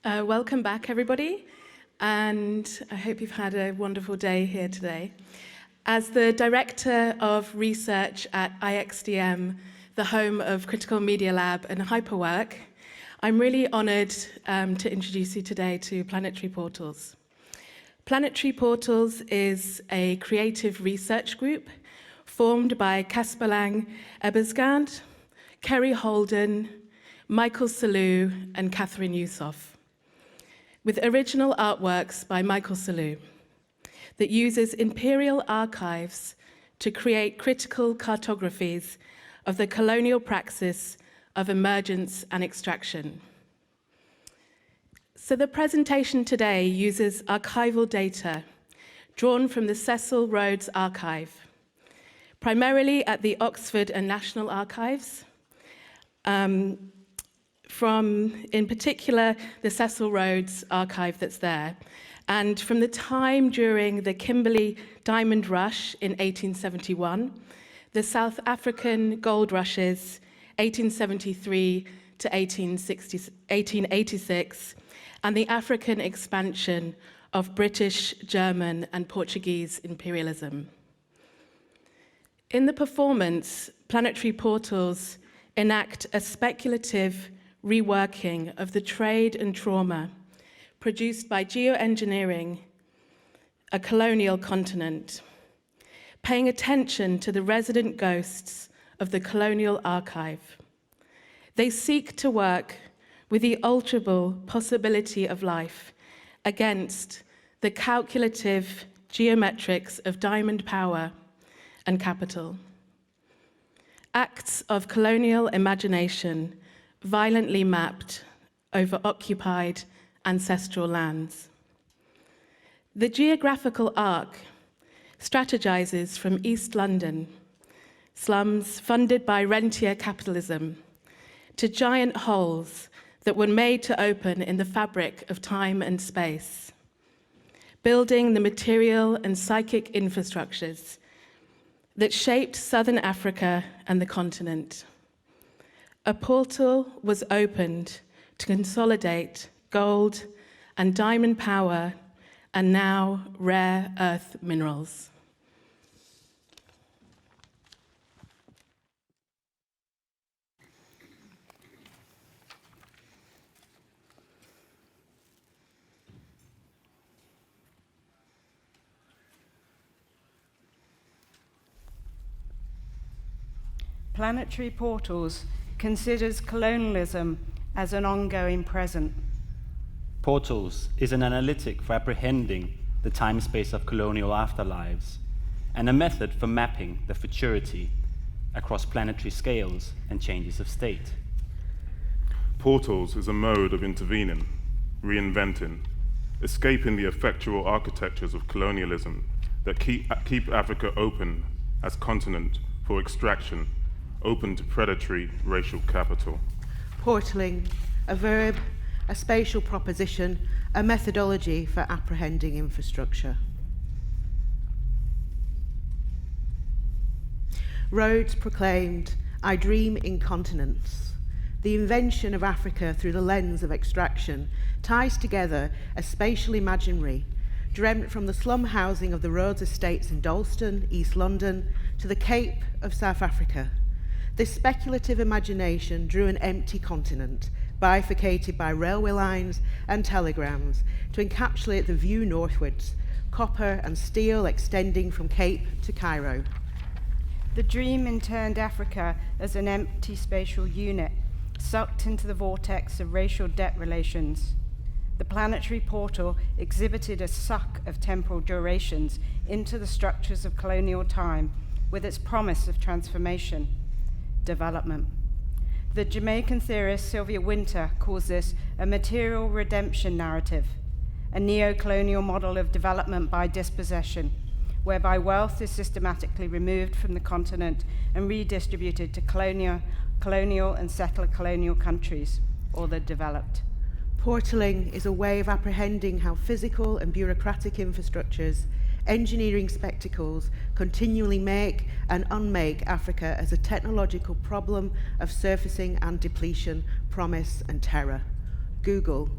Welcome back, everybody, and I hope you've had a wonderful day here today. As the Director of Research at IXDM, the home of Critical Media Lab and Hyperwork, I'm really honoured to introduce you today to Planetary Portals. Planetary Portals is a creative research group formed by Casper, Laing, Ebbensgaard, Kerry, Holden, Michael Salu, and Kathryn Yusoff, with original artworks by Michael Salu that uses imperial archives to create critical cartographies of the colonial praxis of emergence and extraction. So the presentation today uses archival data drawn from the Cecil Rhodes Archive, primarily at the Oxford and National Archives, from, in particular, the Cecil Rhodes Archive that's there, and from the time during the Kimberley Diamond Rush in 1871, the South African gold rushes, 1873 to 1886, and the African expansion of British, German, and Portuguese imperialism. In the performance, Planetary Portals enact a speculative reworking of the trade and trauma produced by geoengineering a colonial continent, paying attention to the resident ghosts of the colonial archive. They seek to work with the alterable possibility of life against the calculative geometrics of diamond power and capital. Acts of colonial imagination violently mapped over occupied ancestral lands. The geographical arc strategizes from East London, slums funded by rentier capitalism, to giant holes that were made to open in the fabric of time and space, building the material and psychic infrastructures that shaped Southern Africa and the continent. A portal was opened to consolidate gold and diamond power and now rare earth minerals. Planetary Portals considers colonialism as an ongoing present. Portals is an analytic for apprehending the time-space of colonial afterlives and a method for mapping the futurity across planetary scales and changes of state. Portals is a mode of intervening, reinventing, escaping the effectual architectures of colonialism that keep Africa open as continent for extraction, open to predatory racial capital. Portaling, a verb, a spatial proposition, a methodology for apprehending infrastructure. Rhodes proclaimed, "I dream in continents." The invention of Africa through the lens of extraction ties together a spatial imaginary dreamt from the slum housing of the Rhodes estates in Dalston, East London, to the Cape of South Africa. This speculative imagination drew an empty continent, bifurcated by railway lines and telegrams, to encapsulate the view northwards, copper and steel extending from Cape to Cairo. The dream interned Africa as an empty spatial unit, sucked into the vortex of racial debt relations. The planetary portal exhibited a suck of temporal durations into the structures of colonial time, with its promise of transformation, development. The Jamaican theorist Sylvia Wynter calls this a material redemption narrative, a neo-colonial model of development by dispossession, whereby wealth is systematically removed from the continent and redistributed to colonial and settler colonial countries, or the developed. Portaling is a way of apprehending how physical and bureaucratic infrastructures, engineering spectacles, continually make and unmake Africa as a technological problem of surfacing and depletion, promise and terror. Google,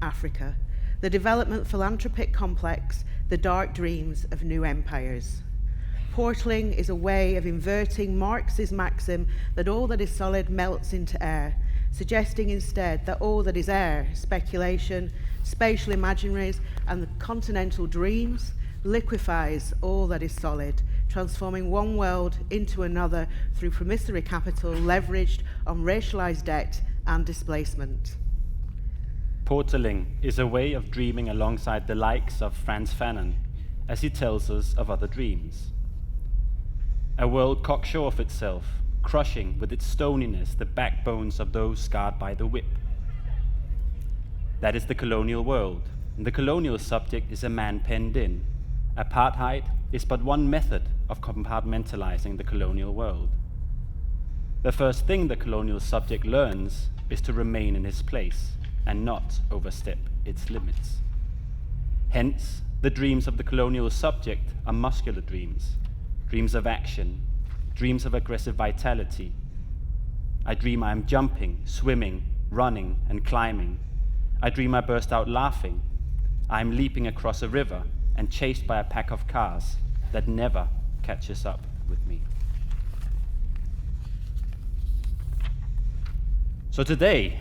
Africa, the development philanthropic complex, the dark dreams of new empires. Portaling is a way of inverting Marx's maxim that all that is solid melts into air, suggesting instead that all that is air, speculation, spatial imaginaries, and the continental dreams, liquefies all that is solid, transforming one world into another through promissory capital leveraged on racialized debt and displacement. Portaling is a way of dreaming alongside the likes of Frantz Fanon, as he tells us of other dreams. A world cocksure of itself, crushing with its stoniness the backbones of those scarred by the whip. That is the colonial world, and the colonial subject is a man penned in. Apartheid is but one method of compartmentalizing the colonial world. The first thing the colonial subject learns is to remain in his place and not overstep its limits. Hence, the dreams of the colonial subject are muscular dreams, dreams of action, dreams of aggressive vitality. I dream I am jumping, swimming, running, and climbing. I dream I burst out laughing. I am leaping across a river and chased by a pack of cars that never catches up with me. So today,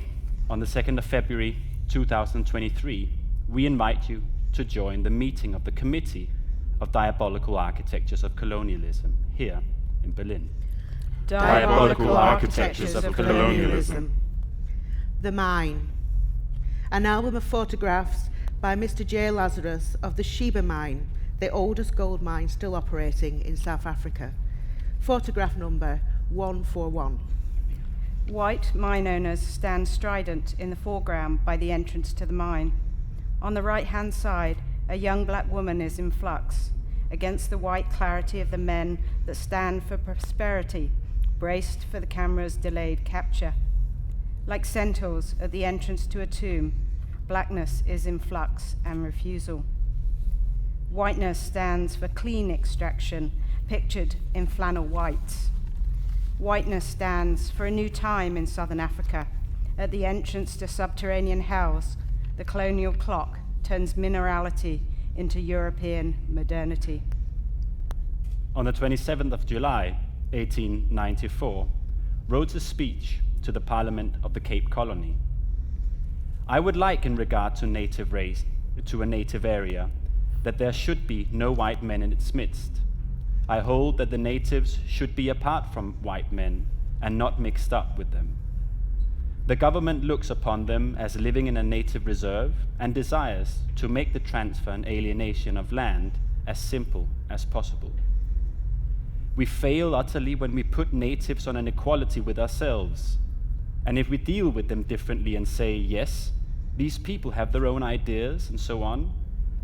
on the 2nd of February 2023, we invite you to join the meeting of the Committee of Diabolical Architectures of Colonialism here in Berlin. Diabolical Architectures of Colonialism. The Mine, an album of photographs by Mr. J. Lazarus of the Sheba Mine, the oldest gold mine still operating in South Africa. Photograph number 141. White mine owners stand strident in the foreground by the entrance to the mine. On the right-hand side, a young black woman is in flux against the white clarity of the men that stand for prosperity, braced for the camera's delayed capture. Like centaurs at the entrance to a tomb, blackness is in flux and refusal. Whiteness stands for clean extraction, pictured in flannel whites. Whiteness stands for a new time in southern Africa. At the entrance to subterranean hells, the colonial clock turns minerality into European modernity. On the 27th of July, 1894, wrote a speech to the Parliament of the Cape Colony. I would like, in regard to native race, to a native area, that there should be no white men in its midst. I hold that the natives should be apart from white men and not mixed up with them. The government looks upon them as living in a native reserve and desires to make the transfer and alienation of land as simple as possible. We fail utterly when we put natives on an equality with ourselves. And if we deal with them differently and say, yes, these people have their own ideas and so on,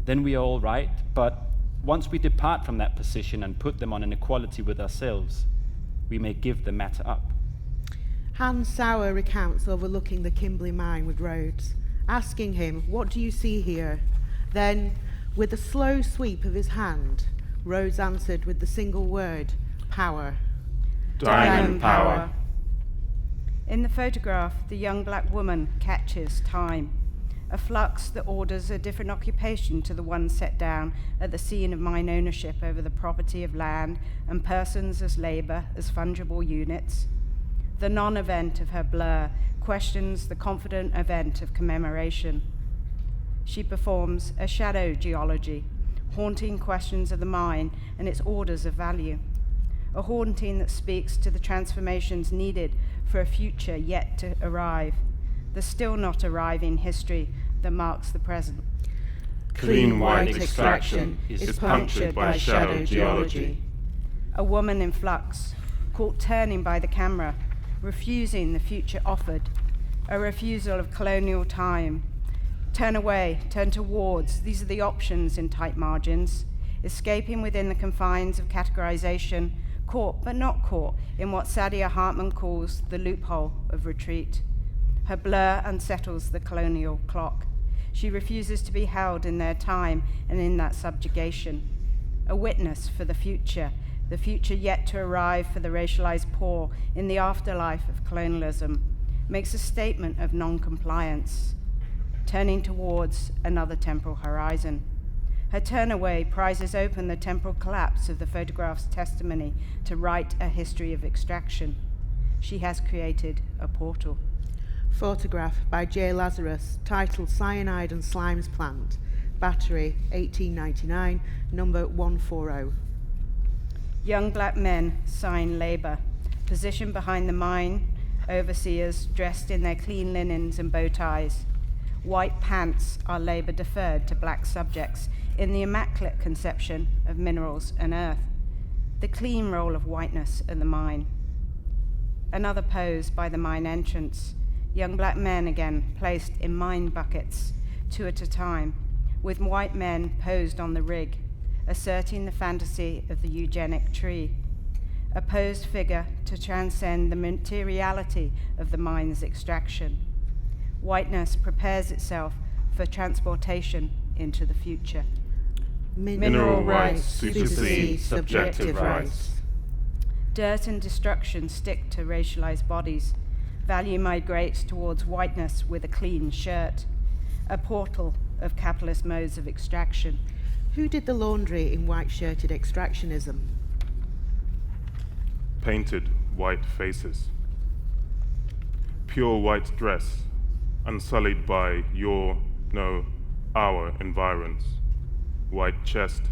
then we are all right. But once we depart from that position and put them on an equality with ourselves, we may give the matter up. Hans Sauer recounts overlooking the Kimberley mine with Rhodes, asking him, "What do you see here?" Then, with a slow sweep of his hand, Rhodes answered with the single word, power. Diamond power. In the photograph, the young black woman catches time, a flux that orders a different occupation to the one set down at the scene of mine ownership over the property of land and persons as labor, as fungible units. The non-event of her blur questions the confident event of commemoration. She performs a shadow geology, haunting questions of the mine and its orders of value, a haunting that speaks to the transformations needed for a future yet to arrive, the still not arriving history that marks the present. Clean white extraction is punctured by shadow geology. A woman in flux, caught turning by the camera, refusing the future offered, a refusal of colonial time. Turn away, turn towards, these are the options in tight margins, escaping within the confines of categorization, caught but not caught in what Saidiya Hartman calls the loophole of retreat. Her blur unsettles the colonial clock. She refuses to be held in their time and in that subjugation. A witness for the future yet to arrive for the racialized poor in the afterlife of colonialism, makes a statement of non-compliance, turning towards another temporal horizon. Her turn away prizes open the temporal collapse of the photograph's testimony to write a history of extraction. She has created a portal. Photograph by J. Lazarus, titled Cyanide and Slimes Plant, Battery, 1899, number 140. Young black men sign labor, positioned behind the mine, overseers dressed in their clean linens and bow ties. White pants are labor deferred to black subjects in the immaculate conception of minerals and earth, the clean role of whiteness at the mine. Another pose by the mine entrance, young black men again placed in mine buckets, 2 at a time, with white men posed on the rig, asserting the fantasy of the eugenic tree, a posed figure to transcend the materiality of the mine's extraction. Whiteness prepares itself for transportation into the future. Mineral rights supersede subjective rights. Dirt and destruction stick to racialized bodies. Value migrates towards whiteness with a clean shirt, a portal of capitalist modes of extraction. Who did the laundry in white-shirted extractionism? Painted white faces. Pure white dress, unsullied by our environs. White chest,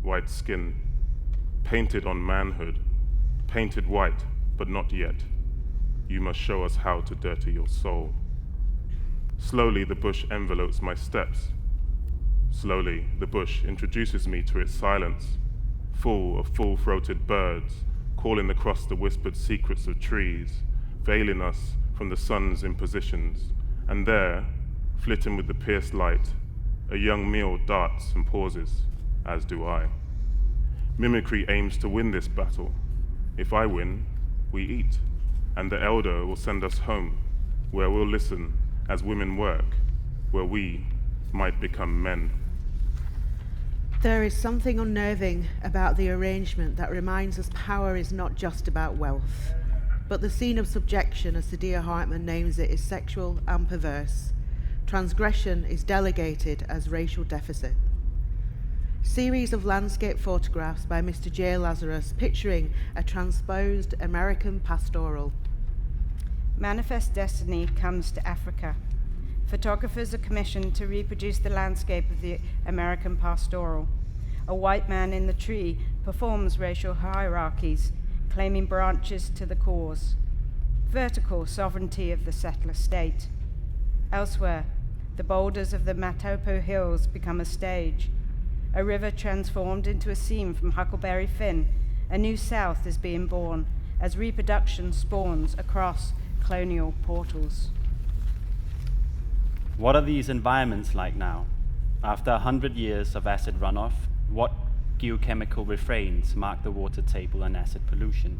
white skin, painted on manhood, painted white, but not yet. You must show us how to dirty your soul. Slowly the bush envelopes my steps. Slowly the bush introduces me to its silence, full of full-throated birds, calling across the whispered secrets of trees, veiling us from the sun's impositions. And there, flitting with the pierced light, a young meal darts and pauses, as do I. Mimicry aims to win this battle. If I win, we eat, and the elder will send us home, where we'll listen as women work, where we might become men. There is something unnerving about the arrangement that reminds us power is not just about wealth, but the scene of subjection, as Saidiya Hartman names it, is sexual and perverse. Transgression is delegated as racial deficit. Series of landscape photographs by Mr. J. Lazarus picturing a transposed American pastoral. Manifest Destiny comes to Africa. Photographers are commissioned to reproduce the landscape of the American pastoral. A white man in the tree performs racial hierarchies, claiming branches to the cause. Vertical sovereignty of the settler state. Elsewhere, the boulders of the Matopo Hills become a stage. A river transformed into a scene from Huckleberry Finn. A new South is being born as reproduction spawns across colonial portals. What are these environments like now? After 100 years of acid runoff, what geochemical refrains mark the water table and acid pollution?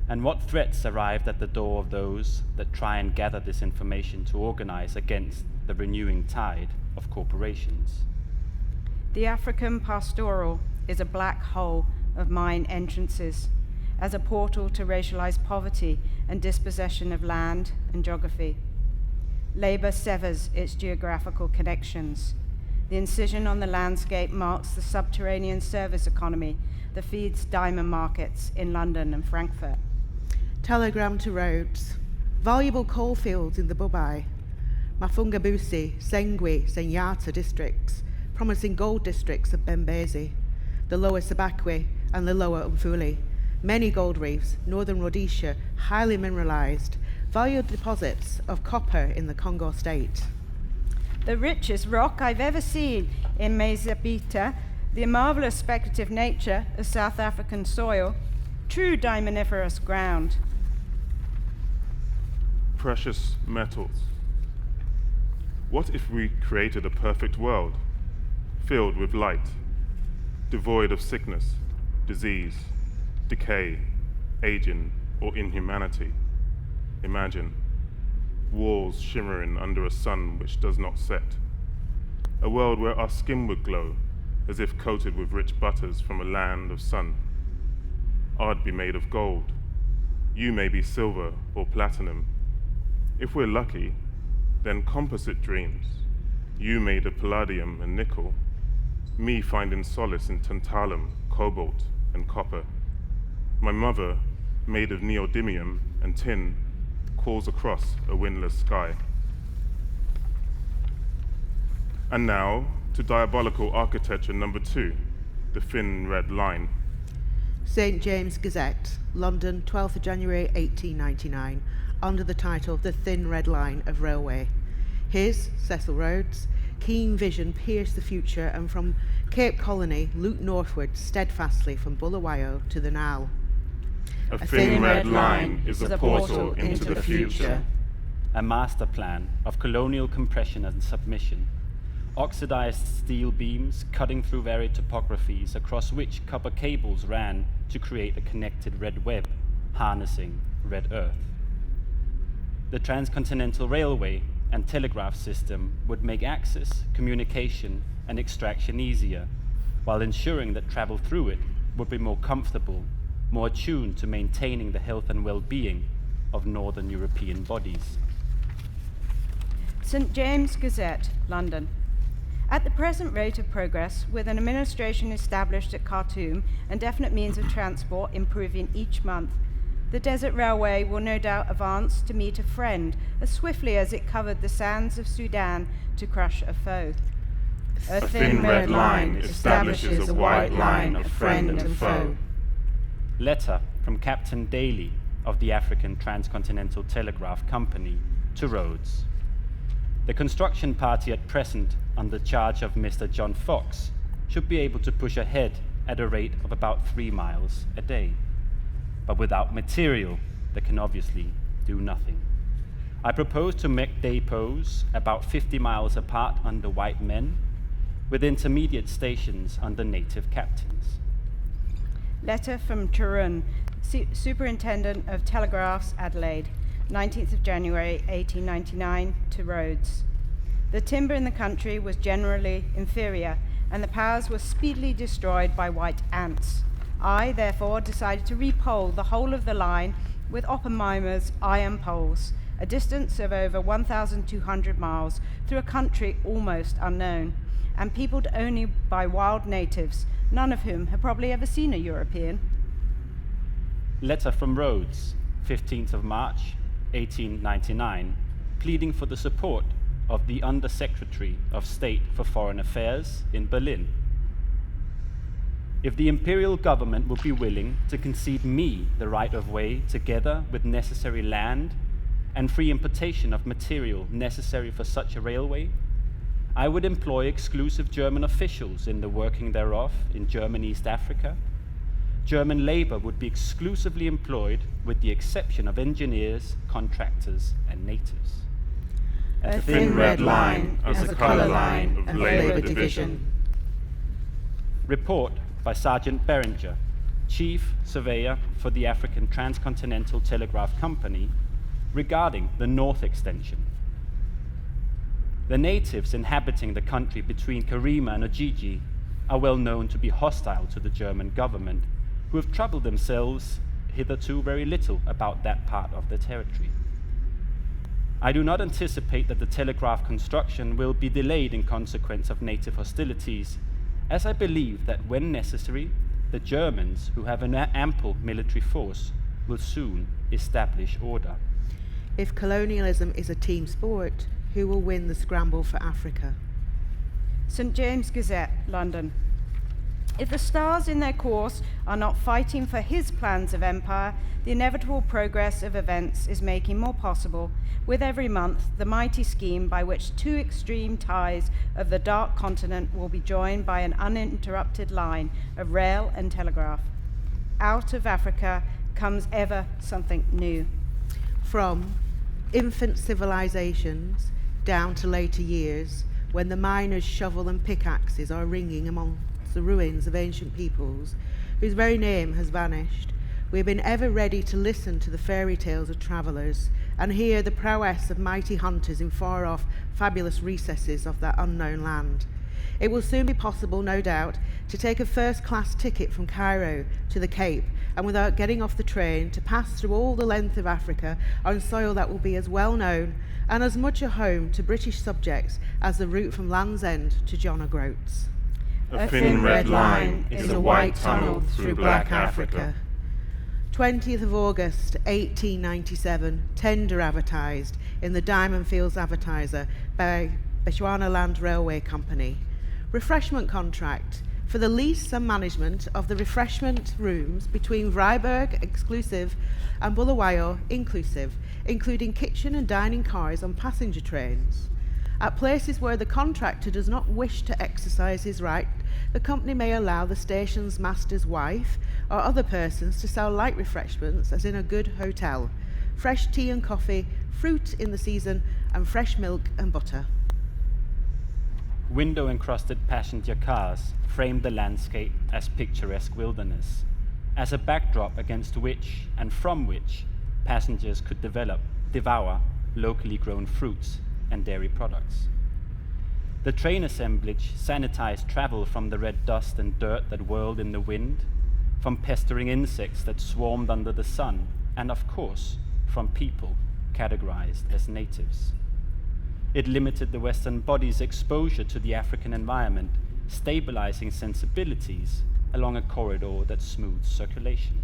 And what threats arrived at the door of those that try and gather this information to organize against the renewing tide of corporations? The African pastoral is a black hole of mine entrances, as a portal to racialized poverty and dispossession of land and geography. Labor severs its geographical connections. The incision on the landscape marks the subterranean service economy that feeds diamond markets in London and Frankfurt. Telegram to Rhodes. Valuable coalfields in the Bubai, Mafungabusi, Sengwi, Senyata districts, promising gold districts of Bembezi, the lower Sabakwe and the lower Umfuli. Many gold reefs, northern Rhodesia, highly mineralized, valued deposits of copper in the Congo state. The richest rock I've ever seen in Mezabita, The marvelous speculative nature of South African soil, true diamondiferous ground. Precious metals. What if we created a perfect world, filled with light, devoid of sickness, disease, decay, aging, or inhumanity? Imagine walls shimmering under a sun which does not set. A world where our skin would glow as if coated with rich butters from a land of sun. I'd be made of gold. You may be silver or platinum. If we're lucky, then composite dreams. You made of palladium and nickel. Me finding solace in tantalum, cobalt, and copper. My mother, made of neodymium and tin, calls across a windless sky. And now, to diabolical architecture number 2, the thin red line. St. James Gazette, London, 12th of January 1899, under the title The Thin Red Line of Railway. His, Cecil Rhodes, keen vision pierced the future and from Cape Colony looked northward steadfastly from Bulawayo to the Nile. A thin red line is a portal into the future. A master plan of colonial compression and submission. Oxidized steel beams cutting through varied topographies across which copper cables ran to create a connected red web, harnessing red earth. The transcontinental railway and telegraph system would make access, communication, and extraction easier, while ensuring that travel through it would be more comfortable, more attuned to maintaining the health and well-being of Northern European bodies. St. James Gazette, London. At the present rate of progress, with an administration established at Khartoum and definite means of transport improving each month, the Desert Railway will no doubt advance to meet a friend as swiftly as it covered the sands of Sudan to crush a foe. A thin red line establishes a white line of friend and foe. Letter from Captain Daly of the African Transcontinental Telegraph Company to Rhodes. The construction party at present, under charge of Mr. John Fox, should be able to push ahead at a rate of about 3 miles a day. But without material, they can obviously do nothing. I propose to make depots about 50 miles apart under white men, with intermediate stations under native captains. Letter from Turun, Superintendent of Telegraphs, Adelaide, 19th of January 1899, to Rhodes. The timber in the country was generally inferior, and the powers were speedily destroyed by white ants. I, therefore, decided to repole the whole of the line with Oppenheimer's iron poles, a distance of over 1,200 miles through a country almost unknown, and peopled only by wild natives, none of whom had probably ever seen a European. Letter from Rhodes, 15th of March, 1899, pleading for the support of the Under-Secretary of State for Foreign Affairs in Berlin. If the imperial government would be willing to concede me the right of way together with necessary land and free importation of material necessary for such a railway, I would employ exclusive German officials in the working thereof in German East Africa. German labor would be exclusively employed with the exception of engineers, contractors, and natives. A thin red line as a colour line of Labour Division. Report by Sergeant Beringer, Chief Surveyor for the African Transcontinental Telegraph Company, regarding the North Extension. The natives inhabiting the country between Karima and Ojiji are well known to be hostile to the German government, who have troubled themselves hitherto very little about that part of the territory. I do not anticipate that the telegraph construction will be delayed in consequence of native hostilities, as I believe that when necessary, the Germans, who have an ample military force, will soon establish order. If colonialism is a team sport, who will win the scramble for Africa? St. James Gazette, London. If the stars in their course are not fighting for his plans of empire, the inevitable progress of events is making more possible, with every month, the mighty scheme by which two extreme ties of the dark continent will be joined by an uninterrupted line of rail and telegraph. Out of Africa comes ever something new. From infant civilizations down to later years, when the miners' shovel and pickaxes are ringing among the ruins of ancient peoples, whose very name has vanished, we have been ever ready to listen to the fairy tales of travellers and hear the prowess of mighty hunters in far-off, fabulous recesses of that unknown land. It will soon be possible, no doubt, to take a first-class ticket from Cairo to the Cape, and without getting off the train, to pass through all the length of Africa on soil that will be as well known and as much a home to British subjects as the route from Land's End to John O'Groats. A thin red line is a white tunnel through black Africa. 20th of August, 1897, tender advertised in the Diamond Fields Advertiser by Bechuanaland Railway Company. Refreshment contract for the lease and management of the refreshment rooms between Vryburg exclusive and Bulawayo inclusive, including kitchen and dining cars on passenger trains. At places where the contractor does not wish to exercise his right, the company may allow the station's master's wife or other persons to sell light refreshments as in a good hotel, fresh tea and coffee, fruit in the season, and fresh milk and butter. Window-encrusted passenger cars framed the landscape as picturesque wilderness, as a backdrop against which and from which passengers could devour locally grown fruits and dairy products. The train assemblage sanitized travel from the red dust and dirt that whirled in the wind, from pestering insects that swarmed under the sun, and of course, from people categorized as natives. It limited the Western body's exposure to the African environment, stabilizing sensibilities along a corridor that smooths circulation.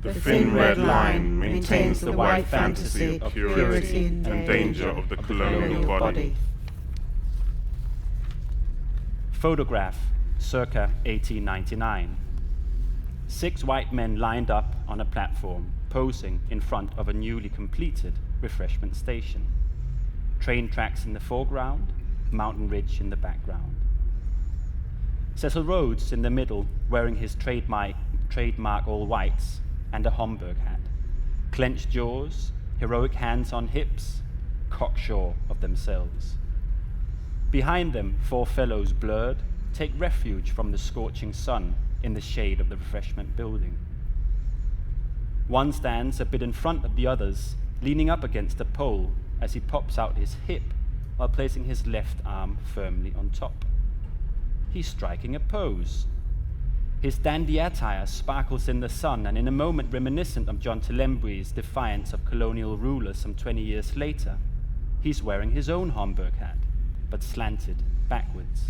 The thin red line maintains the white fantasy of purity and danger of the colonial body. Photograph, circa 1899. 6 white men lined up on a platform, posing in front of a newly completed refreshment station. Train tracks in the foreground, mountain ridge in the background. Cecil Rhodes in the middle, wearing his trademark all whites and a Homburg hat. Clenched jaws, heroic hands on hips, cocksure of themselves. Behind them, 4 fellows blurred, take refuge from the scorching sun in the shade of the refreshment building. One stands a bit in front of the others, leaning up against a pole as he pops out his hip while placing his left arm firmly on top. He's striking a pose. His dandy attire sparkles in the sun, and in a moment reminiscent of John Telembui's defiance of colonial rulers some 20 years later, he's wearing his own Homburg hat, but slanted backwards.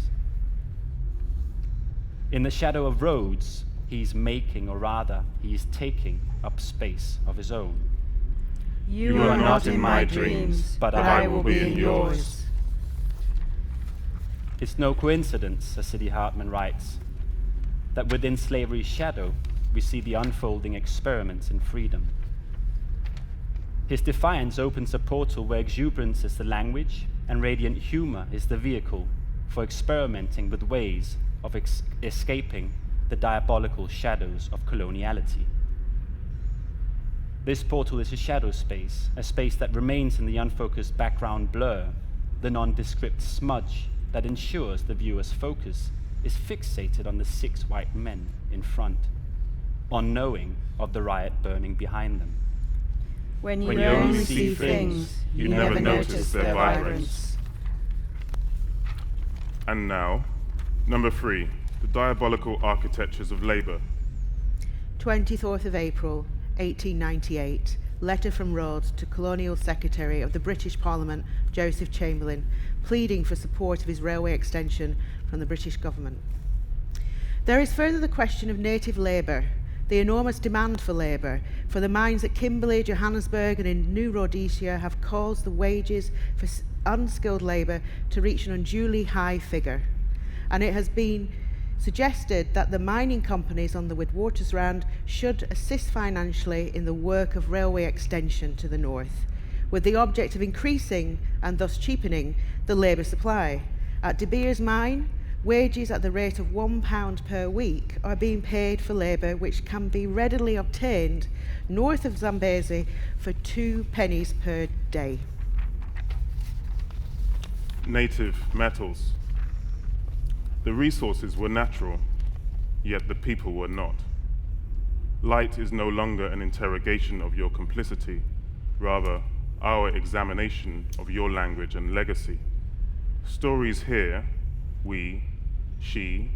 In the shadow of Rhodes, he's making, or rather, he's taking up space of his own. You are not in my dreams, but I will be in yours. It's no coincidence, as Sidney Hartman writes, that within slavery's shadow, we see the unfolding experiments in freedom. His defiance opens a portal where exuberance is the language and radiant humor is the vehicle for experimenting with ways of escaping the diabolical shadows of coloniality. This portal is a shadow space, a space that remains in the unfocused background blur, the nondescript smudge that ensures the viewer's focus is fixated on the 6 white men in front, unknowing of the riot burning behind them. When you only see things, you never notice their vibrance. And now, number 3, the diabolical architectures of labor. 24th of April, 1898, letter from Rhodes to Colonial Secretary of the British Parliament, Joseph Chamberlain, pleading for support of his railway extension from the British government. There is further the question of native labour, the enormous demand for labour, for the mines at Kimberley, Johannesburg and in New Rhodesia have caused the wages for unskilled labour to reach an unduly high figure, and it has been suggested that the mining companies on the Witwatersrand should assist financially in the work of railway extension to the north, with the object of increasing and thus cheapening the labour supply. At De Beers mine, wages at the rate of £1 per week are being paid for labour which can be readily obtained north of Zambezi for 2 pennies per day. Native metals. The resources were natural, yet the people were not. Light is no longer an interrogation of your complicity, rather our examination of your language and legacy. Stories here, we, she,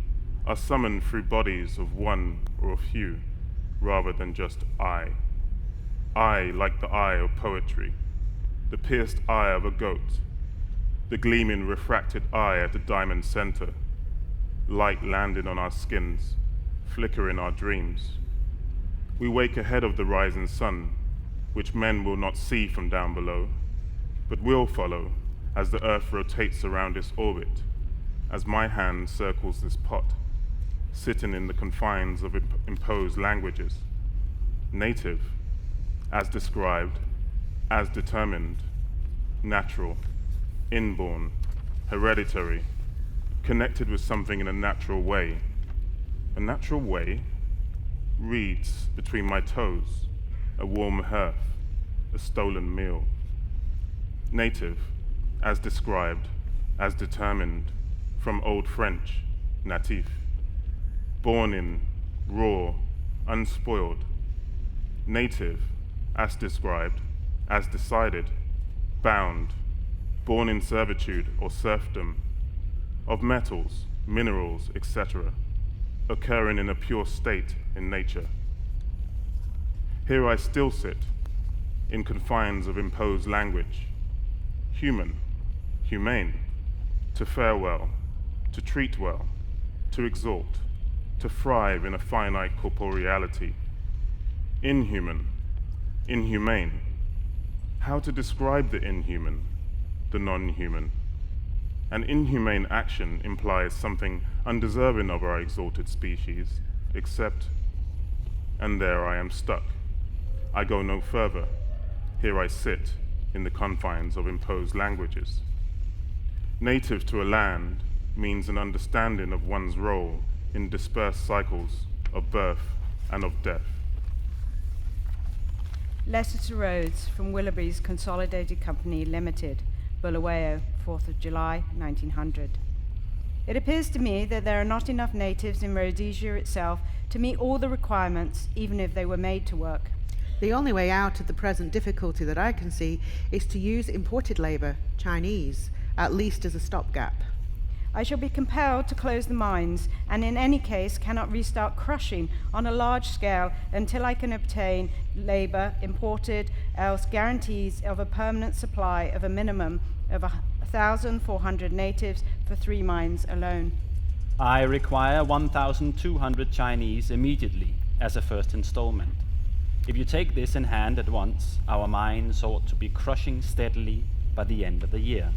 are summoned through bodies of one or a few, rather than just I. I like the eye of poetry, the pierced eye of a goat, the gleaming refracted eye at the diamond center, light landing on our skins, flickering our dreams. We wake ahead of the rising sun, which men will not see from down below, but will follow as the earth rotates around its orbit, as my hand circles this pot, sitting in the confines of imposed languages. Native, as described, as determined, natural, inborn, hereditary, connected with something in a natural way. A natural way reads between my toes, a warm hearth, a stolen meal. Native, as described, as determined, from Old French, natif. Born in, raw, unspoiled. Native, as described, as decided, bound, born in servitude or serfdom, of metals, minerals, etc., occurring in a pure state in nature. Here I still sit, in confines of imposed language, human, humane, to fare well, to treat well, to exalt, to thrive in a finite corporeality. Inhuman, inhumane. How to describe the inhuman, the non-human? An inhumane action implies something undeserving of our exalted species, except, and there I am stuck. I go no further. Here I sit in the confines of imposed languages. Native to a land means an understanding of one's role in dispersed cycles of birth and of death. Letter to Rhodes from Willoughby's Consolidated Company Limited, Bulawayo, 4th of July, 1900. It appears to me that there are not enough natives in Rhodesia itself to meet all the requirements, even if they were made to work. The only way out of the present difficulty that I can see is to use imported labour, Chinese, at least as a stopgap. I shall be compelled to close the mines, and in any case cannot restart crushing on a large scale until I can obtain labour imported, else guarantees of a permanent supply of a minimum of 1,400 natives for 3 mines alone. I require 1,200 Chinese immediately as a first installment. If you take this in hand at once, our mines ought to be crushing steadily by the end of the year.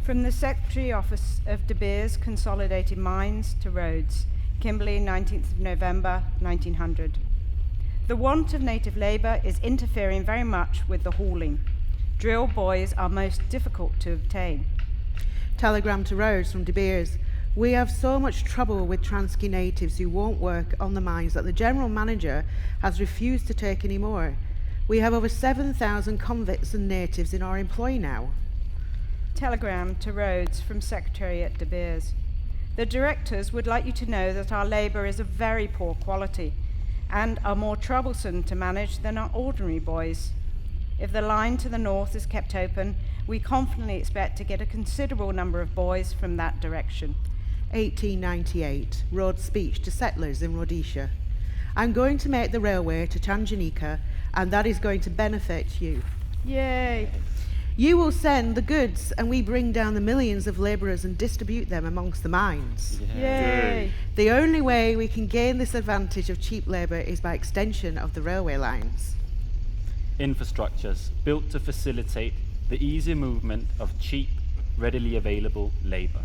From the Secretary Office of De Beers Consolidated Mines to Rhodes, Kimberley, 19th of November, 1900. The want of native labour is interfering very much with the hauling. Drill boys are most difficult to obtain. Telegram to Rhodes from De Beers. We have so much trouble with Transkei natives who won't work on the mines that the General Manager has refused to take any more. We have over 7,000 convicts and natives in our employ now. Telegram to Rhodes from Secretary at De Beers. The directors would like you to know that our labour is of very poor quality and are more troublesome to manage than our ordinary boys. If the line to the north is kept open, we confidently expect to get a considerable number of boys from that direction. 1898, Rhodes' speech to settlers in Rhodesia. I'm going to make the railway to Tanganyika, and that is going to benefit you. Yay! You will send the goods, and we bring down the millions of labourers and distribute them amongst the mines. Yay! The only way we can gain this advantage of cheap labour is by extension of the railway lines. Infrastructures built to facilitate the easy movement of cheap, readily available labour.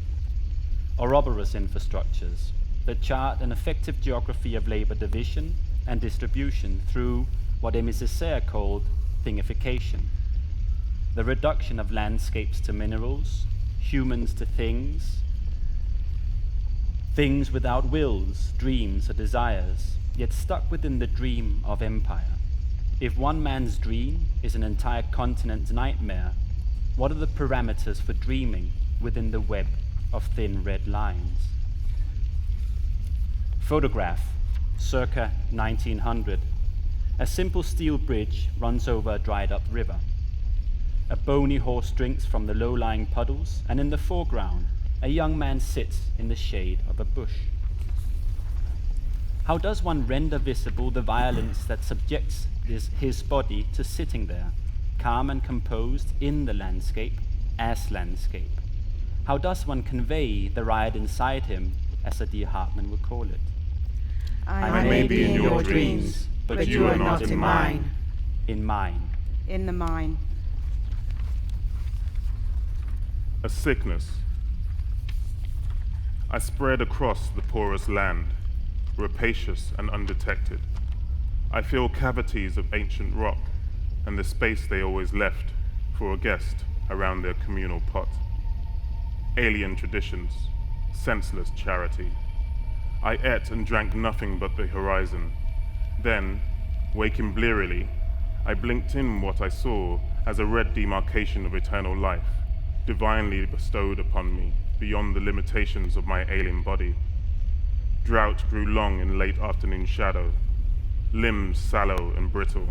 Ouroboros infrastructures that chart an effective geography of labor division and distribution through what Amy Césaire called thingification, the reduction of landscapes to minerals, humans to things without wills, dreams, or desires, yet stuck within the dream of empire. If one man's dream is an entire continent's nightmare, what are the parameters for dreaming within the web of thin red lines? Photograph, circa 1900. A simple steel bridge runs over a dried-up river. A bony horse drinks from the low-lying puddles, and in the foreground, a young man sits in the shade of a bush. How does one render visible the violence that subjects his body to sitting there, calm and composed in the landscape, as landscape? How does one convey the riot inside him, as Adi Hartman would call it? I may be in your dreams, but you are not in mine. In mine. In the mine. A sickness. I spread across the porous land, rapacious and undetected. I feel cavities of ancient rock and the space they always left for a guest around their communal pot. Alien traditions, senseless charity. I ate and drank nothing but the horizon. Then, waking blearily, I blinked in what I saw as a red demarcation of eternal life, divinely bestowed upon me beyond the limitations of my alien body. Drought grew long in late afternoon shadow, limbs sallow and brittle.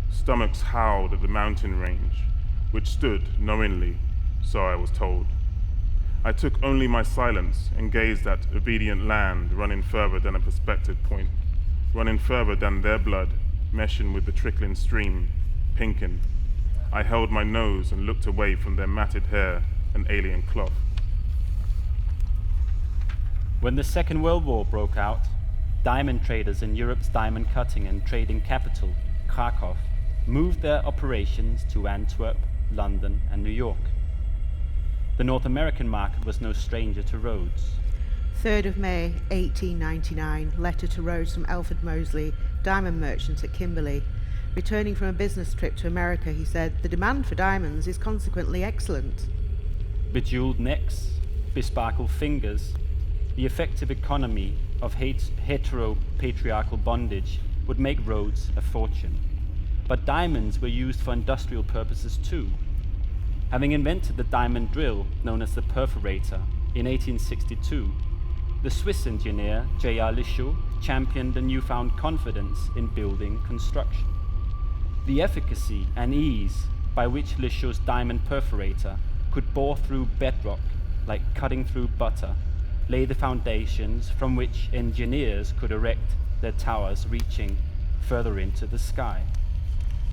Stomachs howled at the mountain range, which stood knowingly, so I was told. I took only my silence and gazed at obedient land running further than a perspective point, running further than their blood, meshing with the trickling stream, pinking. I held my nose and looked away from their matted hair and alien cloth. When the Second World War broke out, diamond traders in Europe's diamond cutting and trading capital, Krakow, moved their operations to Antwerp, London, and New York. The North American market was no stranger to roads. 3rd of May 1899, letter to Rhodes from Alfred Mosley, diamond merchant at Kimberley. Returning from a business trip to America, he said, "The demand for diamonds is consequently excellent." Bejeweled necks, besparkled fingers, the effective economy of hetero-patriarchal bondage would make Rhodes a fortune. But diamonds were used for industrial purposes too. Having invented the diamond drill, known as the perforator, in 1862, the Swiss engineer J.R. Lichot championed a newfound confidence in building construction. The efficacy and ease by which Lichot's diamond perforator could bore through bedrock like cutting through butter lay the foundations from which engineers could erect their towers reaching further into the sky.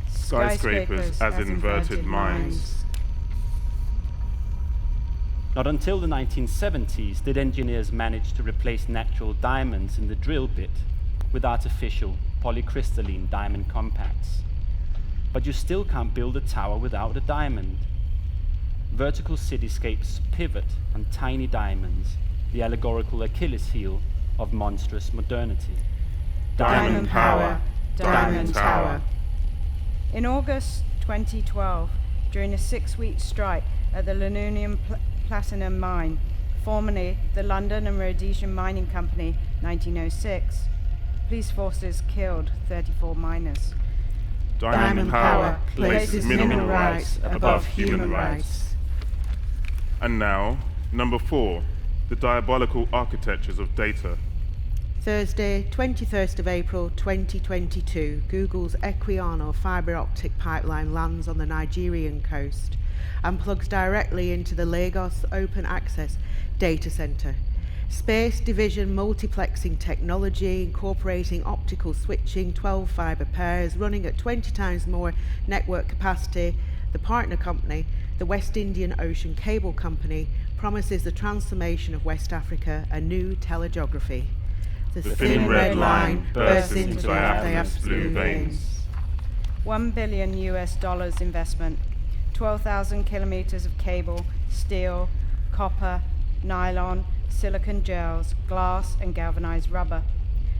Skyscrapers as inverted mines. Not until the 1970s did engineers manage to replace natural diamonds in the drill bit with artificial polycrystalline diamond compacts. But you still can't build a tower without a diamond. Vertical cityscapes pivot on tiny diamonds, the allegorical Achilles heel of monstrous modernity. Diamond power, diamond tower. In August 2012, during a 6-week strike at the Lunonium Platinum Mine, formerly the London and Rhodesian Mining Company, 1906, police forces killed 34 miners. Diamond power places mineral rights above human rights. And now, number 4, the diabolical architectures of data. Thursday, 21st of April 2022, Google's Equiano fibre optic pipeline lands on the Nigerian coast and plugs directly into the Lagos Open Access Data Centre. Space division multiplexing technology incorporating optical switching, 12 fibre pairs, running at 20 times more network capacity. The partner company, the West Indian Ocean Cable Company, promises the transformation of West Africa, a new telegeography. The thin red line bursts into the diaphanous blue veins. $1 billion investment, 12,000 kilometers of cable, steel, copper, nylon, silicon gels, glass, and galvanized rubber,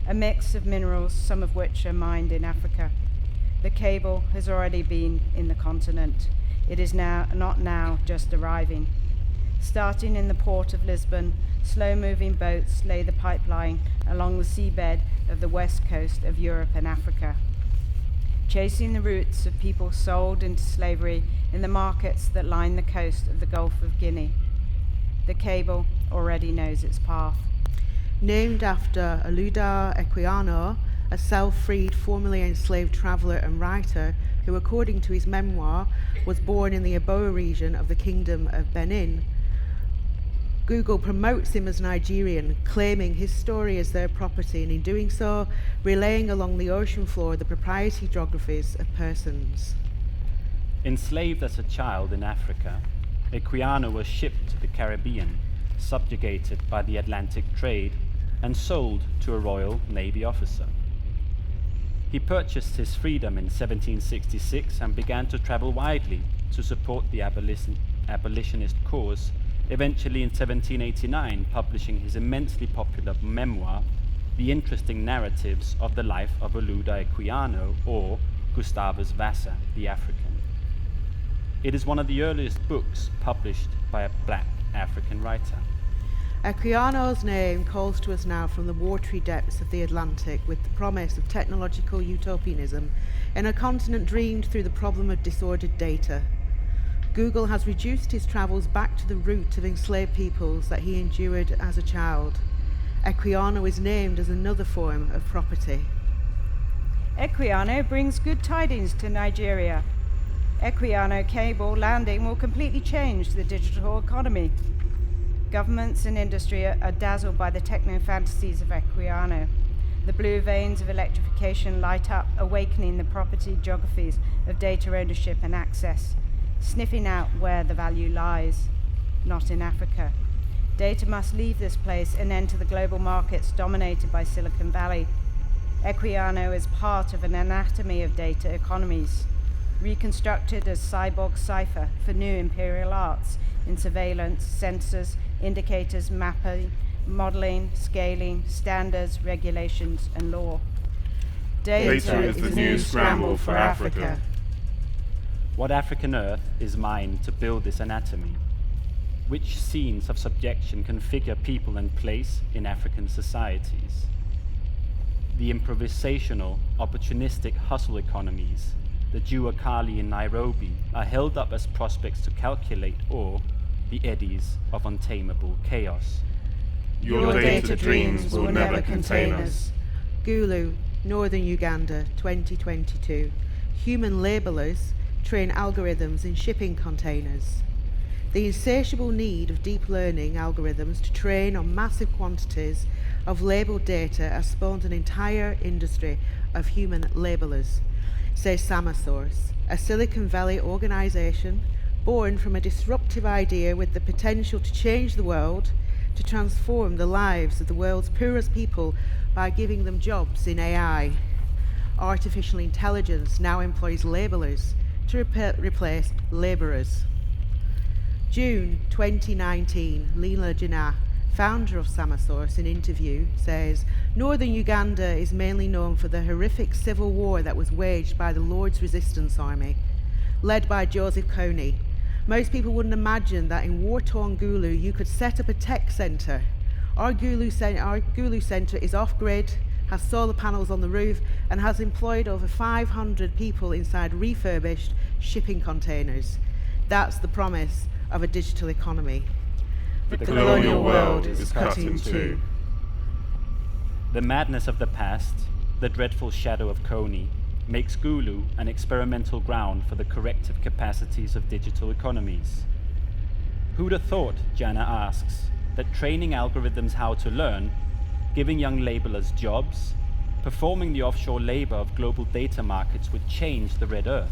a mix of minerals, some of which are mined in Africa. The cable has already been in the continent. It is not now just arriving. Starting in the port of Lisbon, slow-moving boats lay the pipeline along the seabed of the west coast of Europe and Africa, chasing the routes of people sold into slavery in the markets that line the coast of the Gulf of Guinea. The cable already knows its path. Named after Olaudah Equiano, a self-freed, formerly enslaved traveller and writer who, according to his memoir, was born in the Eboa region of the Kingdom of Benin, Google promotes him as Nigerian, claiming his story as their property, and in doing so, relaying along the ocean floor the proprietary geographies of persons. Enslaved as a child in Africa, Equiano was shipped to the Caribbean, subjugated by the Atlantic trade, and sold to a Royal Navy officer. He purchased his freedom in 1766 and began to travel widely to support the abolitionist cause, eventually in 1789 publishing his immensely popular memoir, The Interesting Narratives of the Life of Olaudah Equiano, or Gustavus Vassa, the African. It is one of the earliest books published by a black African writer. Equiano's name calls to us now from the watery depths of the Atlantic with the promise of technological utopianism in a continent dreamed through the problem of disordered data. Google has reduced his travels back to the root of enslaved peoples that he endured as a child. Equiano is named as another form of property. Equiano brings good tidings to Nigeria. Equiano cable landing will completely change the digital economy. Governments and industry are dazzled by the techno-fantasies of Equiano. The blue veins of electrification light up, awakening the property geographies of data ownership and access, sniffing out where the value lies, not in Africa. Data must leave this place and enter the global markets dominated by Silicon Valley. Equiano is part of an anatomy of data economies, reconstructed as cyborg cipher for new imperial arts in surveillance, sensors, indicators, mapping, modeling, scaling, standards, regulations, and law. Data is the new scramble for Africa. What African earth is mined to build this anatomy? Which scenes of subjection configure people and place in African societies? The improvisational, opportunistic hustle economies, the duocarly in Nairobi, are held up as prospects to calculate, or the eddies of untamable chaos. Your data dreams will never contain us. Gulu, Northern Uganda, 2022. Human labellers train algorithms in shipping containers. The insatiable need of deep learning algorithms to train on massive quantities of labelled data has spawned an entire industry of human labellers, says Samasource, a Silicon Valley organisation born from a disruptive idea with the potential to change the world, to transform the lives of the world's poorest people by giving them jobs in AI. Artificial intelligence now employs labellers to replace labourers. June 2019, Leela Jinnah, founder of Samasource, in interview, says, Northern Uganda is mainly known for the horrific civil war that was waged by the Lord's Resistance Army, led by Joseph Kony. Most people wouldn't imagine that in war-torn Gulu you could set up a tech centre. Our Gulu centre is off-grid, has solar panels on the roof, and has employed over 500 people inside refurbished shipping containers. That's the promise of a digital economy. The colonial world is cut in two. The madness of the past, the dreadful shadow of Kony, makes Gulu an experimental ground for the corrective capacities of digital economies. Who'd have thought, Jana asks, that training algorithms how to learn, giving young labellers jobs, performing the offshore labour of global data markets would change the red earth?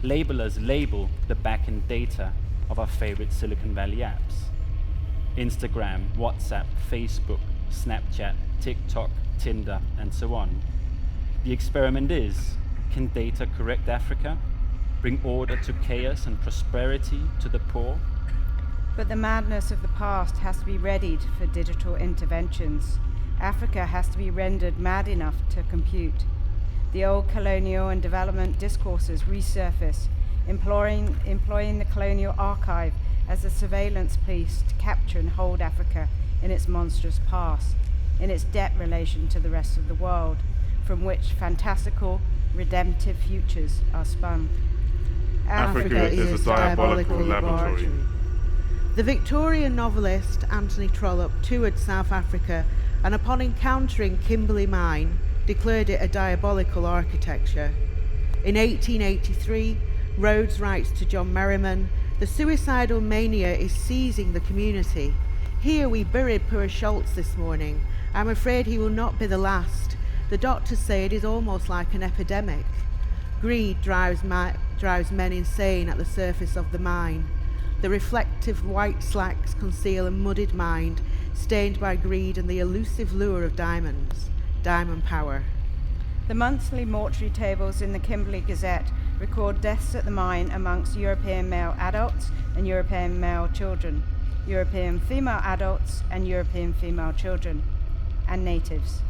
Labellers label the back-end data of our favourite Silicon Valley apps. Instagram, WhatsApp, Facebook, Snapchat, TikTok, Tinder, and so on. The experiment is, can data correct Africa? Bring order to chaos and prosperity to the poor? But the madness of the past has to be readied for digital interventions. Africa has to be rendered mad enough to compute. The old colonial and development discourses resurface, employing the colonial archive as a surveillance police to capture and hold Africa in its monstrous past, in its debt relation to the rest of the world, from which fantastical, redemptive futures are spun. Africa is a diabolical laboratory. The Victorian novelist Anthony Trollope toured South Africa and upon encountering Kimberley Mine, declared it a diabolical architecture. In 1883, Rhodes writes to John Merriman, "The suicidal mania is seizing the community. Here we buried poor Schultz this morning. I'm afraid he will not be the last. The doctors say it is almost like an epidemic. Greed drives men insane at the surface of the mine. The reflective white slacks conceal a muddied mind, stained by greed and the elusive lure of diamonds, diamond power." The monthly mortuary tables in the Kimberley Gazette record deaths at the mine amongst European male adults and European male children, European female adults and European female children, and natives.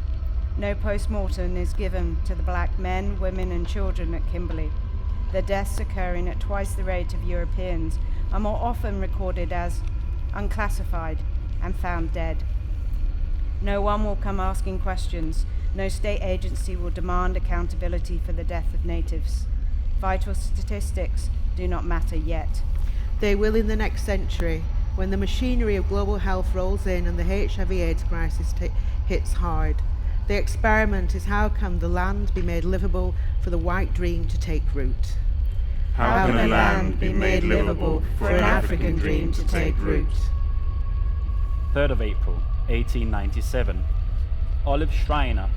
No post-mortem is given to the black men, women and children at Kimberley. Their deaths occurring at twice the rate of Europeans are more often recorded as unclassified and found dead. No one will come asking questions. No state agency will demand accountability for the death of natives. Vital statistics do not matter yet. They will in the next century, when the machinery of global health rolls in and the HIV/AIDS crisis hits hard. The experiment is how can the land be made livable for the white dream to take root? How can a land be made livable for an African dream to take root? 3rd of April, 1897. Olive Schreiner,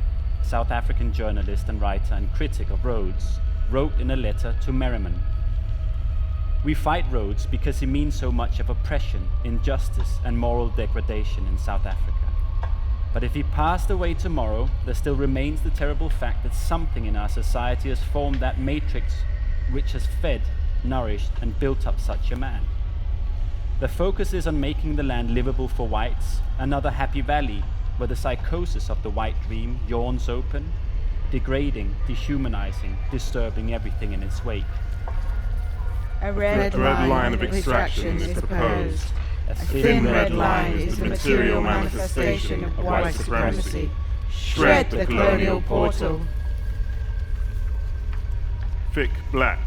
South African journalist and writer and critic of Rhodes, wrote in a letter to Merriman, "We fight Rhodes because he means so much of oppression, injustice and moral degradation in South Africa. But if he passed away tomorrow, there still remains the terrible fact that something in our society has formed that matrix which has fed, nourished and built up such a man. The focus is on making the land livable for whites, another Happy Valley where the psychosis of the white dream yawns open, degrading, dehumanizing, disturbing everything in its wake. A red line of extraction is proposed. A thin red line is the material manifestation of white supremacy. Shred the colonial portal." Thick black.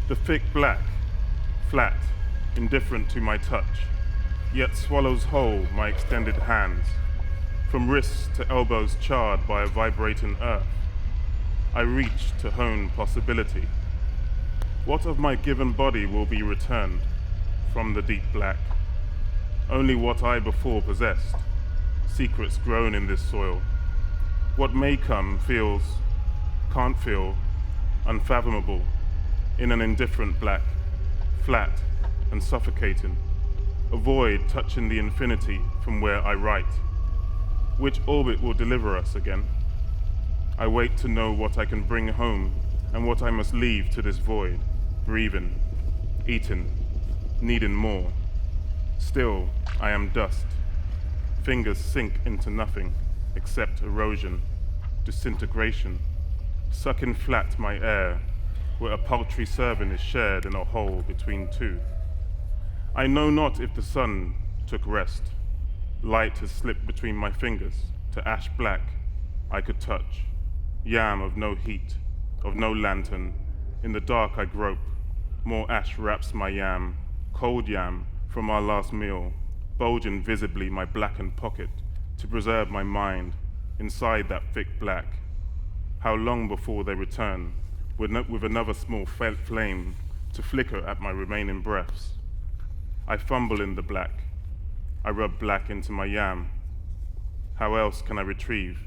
The thick black, flat, indifferent to my touch, yet swallows whole my extended hands, from wrists to elbows charred by a vibrating earth. I reach to hone possibility. What of my given body will be returned from the deep black? Only what I before possessed, secrets grown in this soil. What may come feels, can't feel, unfathomable, in an indifferent black, flat and suffocating, a void touching the infinity from where I write. Which orbit will deliver us again? I wait to know what I can bring home and what I must leave to this void, breathing, eating, needing more. Still, I am dust. Fingers sink into nothing except erosion, disintegration, sucking flat my air, where a paltry serving is shared in a hole between two. I know not if the sun took rest. Light has slipped between my fingers to ash black I could touch. Yam of no heat, of no lantern. In the dark I grope. More ash wraps my yam, cold yam from our last meal, bulging visibly my blackened pocket to preserve my mind inside that thick black. How long before they return, with another small flame to flicker at my remaining breaths? I fumble in the black. I rub black into my yam. How else can I retrieve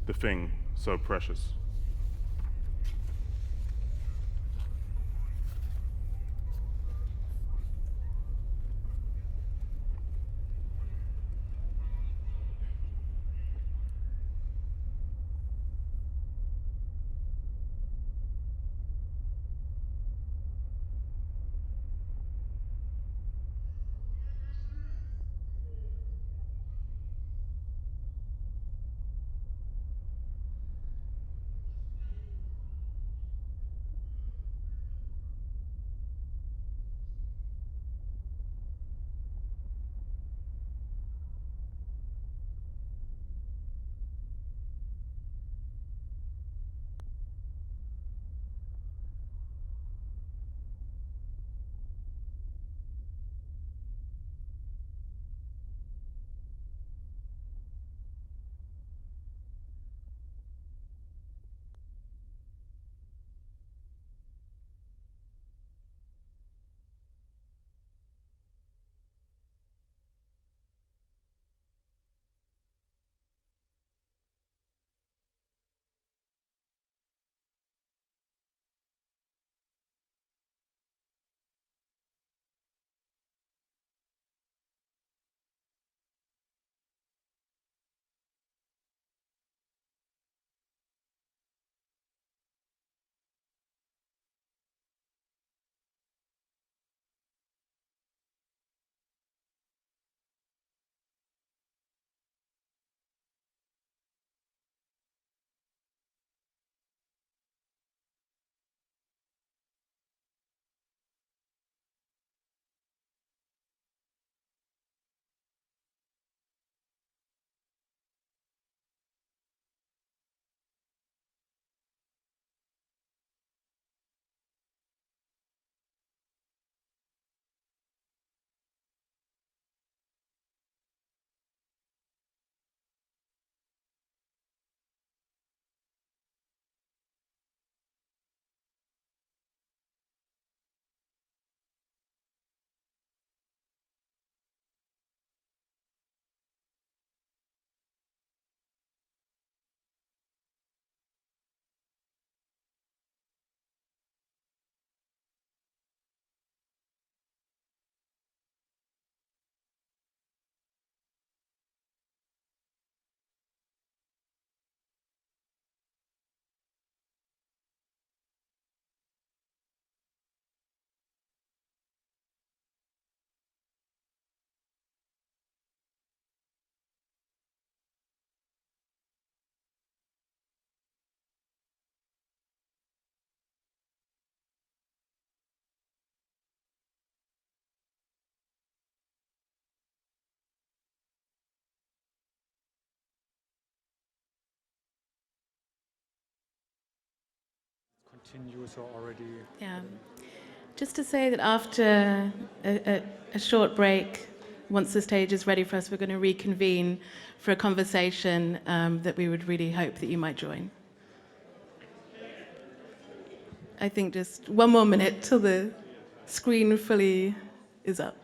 the thing so precious? continues or already? Yeah. Just to say that after a short break, once the stage is ready for us, we're going to reconvene for a conversation that we would really hope that you might join. I think just one more minute till the screen fully is up.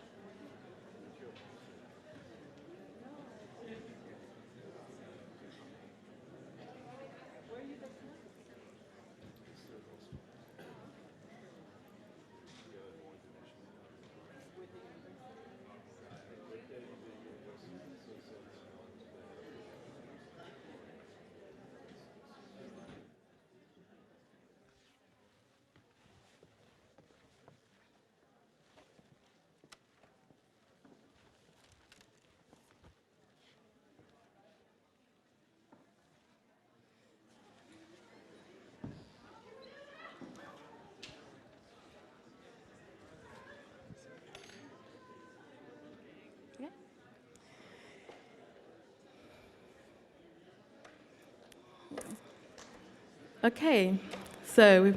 Okay, so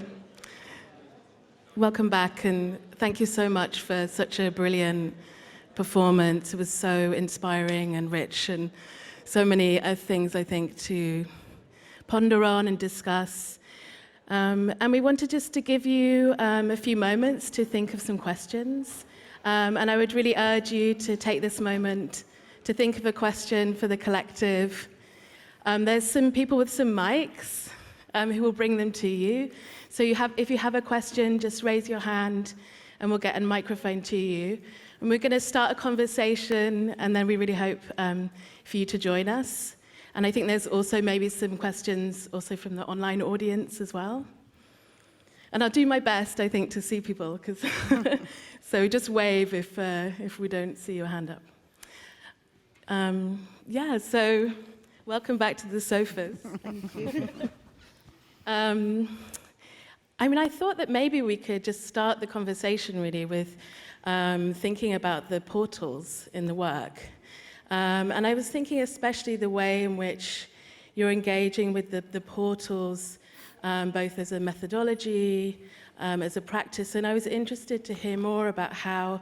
welcome back and thank you so much for such a brilliant performance. It was so inspiring and rich and so many things I think to ponder on and discuss. And we wanted just to give you a few moments to think of some questions. And I would really urge you to take this moment to think of a question for the collective. There's some people with some mics who will bring them to you. So if you have a question, just raise your hand and we'll get a microphone to you. And we're going to start a conversation and then we really hope for you to join us. And I think there's also maybe some questions also from the online audience as well. And I'll do my best, I think, to see people, because so just wave if we don't see your hand up. So welcome back to the sofas. Thank you. I thought that maybe we could just start the conversation really with thinking about the portals in the work. And I was thinking especially the way in which you're engaging with the portals, both as a methodology, as a practice. And I was interested to hear more about how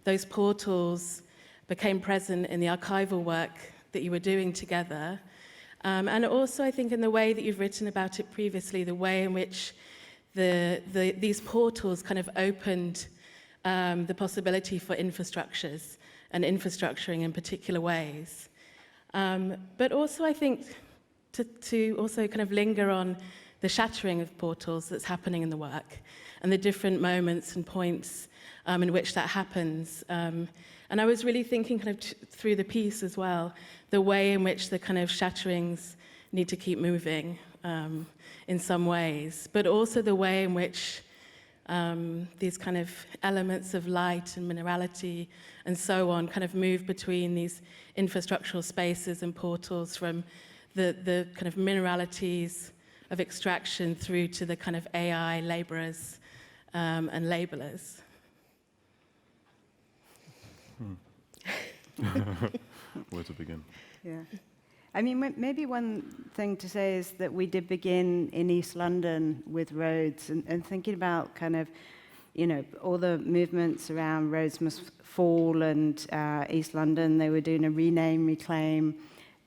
those portals became present in the archival work that you were doing together. And also, I think, in the way that you've written about it previously, the way in which these portals kind of opened the possibility for infrastructures and infrastructuring in particular ways. But also, I think, to also kind of linger on the shattering of portals that's happening in the work and the different moments and points in which that happens. And I was really thinking kind of through the piece as well, the way in which the kind of shatterings need to keep moving in some ways, but also the way in which these kind of elements of light and minerality and so on kind of move between these infrastructural spaces and portals from the kind of mineralities of extraction through to the kind of AI laborers and labelers. Where to begin? Yeah. I mean, maybe one thing to say is that we did begin in East London with roads and thinking about kind of, all the movements around roads must fall and East London, they were doing a rename, reclaim.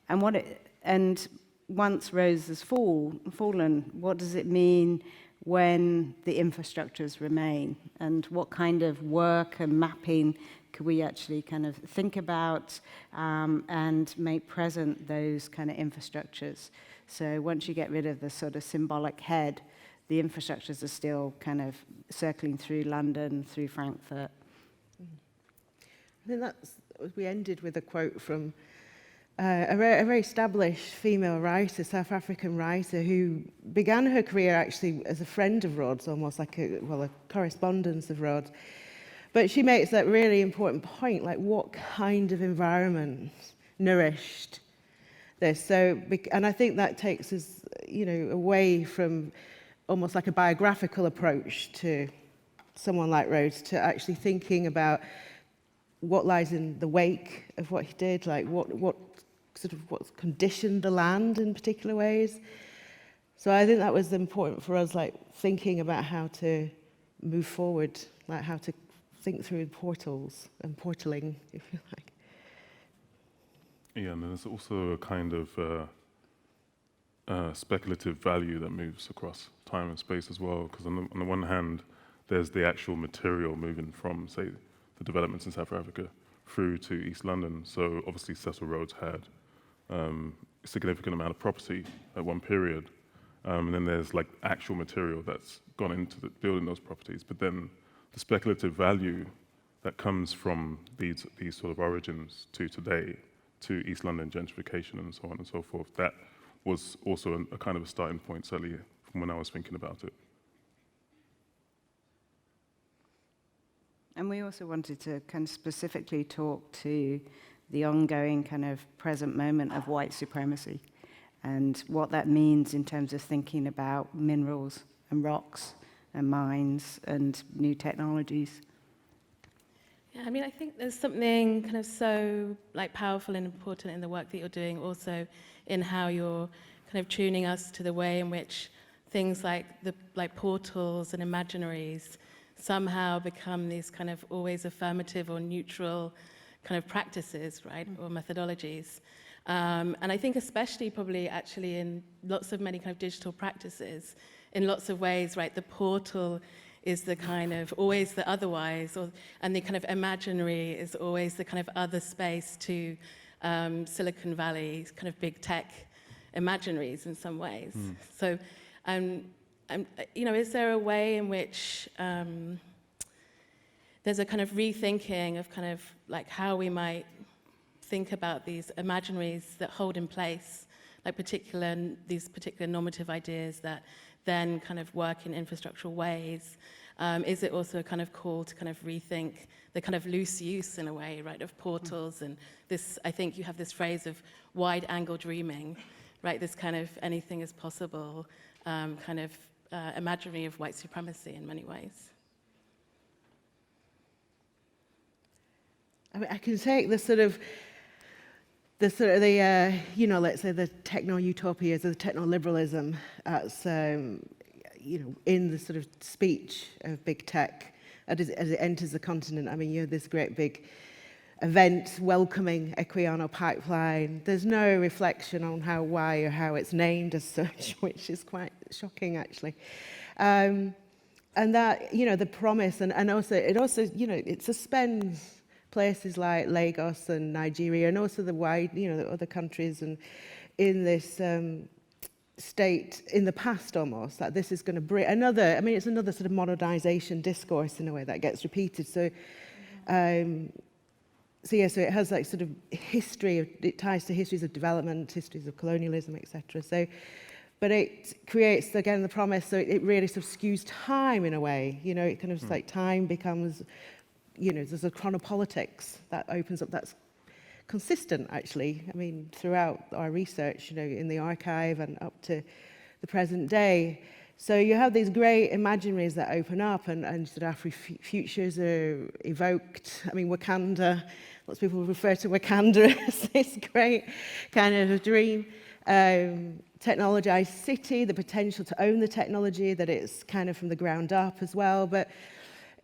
And once roads has fallen, what does it mean when the infrastructures remain? And what kind of work and mapping could we actually kind of think about and make present those kind of infrastructures? So once you get rid of the sort of symbolic head, the infrastructures are still kind of circling through London, through Frankfurt. I think we ended with a quote from a very established female writer, South African writer, who began her career actually as a friend of Rod's, almost like a correspondence of Rod's. But she makes that really important point, like what kind of environment nourished this? And I think that takes us, away from almost like a biographical approach to someone like Rhodes, to actually thinking about what lies in the wake of what he did, like what conditioned the land in particular ways. So I think that was important for us, like thinking about how to move forward, like how to think through portals and portaling, if you like. Yeah, and there's also a kind of speculative value that moves across time and space as well, because on the one hand, there's the actual material moving from, say, the developments in South Africa through to East London. So obviously Cecil Rhodes had a significant amount of property at one period. And then there's like actual material that's gone into building those properties. But then the speculative value that comes from these sort of origins to today, to East London gentrification and so on and so forth, that was also a kind of a starting point, certainly from when I was thinking about it. And we also wanted to kind of specifically talk to the ongoing kind of present moment of white supremacy and what that means in terms of thinking about minerals and rocks and mines and new technologies. Yeah, I mean, I think there's something kind of so like powerful and important in the work that you're doing, also in how you're kind of tuning us to the way in which things like portals and imaginaries somehow become these kind of always affirmative or neutral kind of practices, right, or methodologies. And I think especially probably actually in lots of many kind of digital practices, in lots of ways, right, the portal is the kind of always the otherwise, and the kind of imaginary is always the kind of other space to Silicon Valley kind of big tech imaginaries in some ways. So, is there a way in which there's a kind of rethinking of kind of like how we might think about these imaginaries that hold in place, like these particular normative ideas that then kind of work in infrastructural ways? Is it also a kind of call to kind of rethink the kind of loose use in a way, right, of portals and this, I think you have this phrase of wide angle dreaming, right, this kind of anything is possible kind of imaginary of white supremacy in many ways. I mean, I can take let's say the techno-utopias or the techno-liberalism as, in the sort of speech of big tech as it enters the continent. I mean, you have this great big event welcoming Equiano pipeline. There's no reflection on why or how it's named as such, which is quite shocking, actually. And that, the promise, and also, it suspends places like Lagos and Nigeria, and also the other countries, and in this state in the past almost, that this is going to bring it's another sort of modernization discourse in a way that gets repeated. So it has like sort of it ties to histories of development, histories of colonialism, etc. So, but it creates, again, the promise, so it really sort of skews time in a way, it kind of like time becomes, there's a chronopolitics that opens up, that's consistent, actually. I mean, throughout our research, in the archive and up to the present day. So you have these great imaginaries that open up and sort of Afro-futures are evoked. I mean, Wakanda, lots of people refer to Wakanda as this great kind of dream. Technologized city, the potential to own the technology, that it's kind of from the ground up as well. But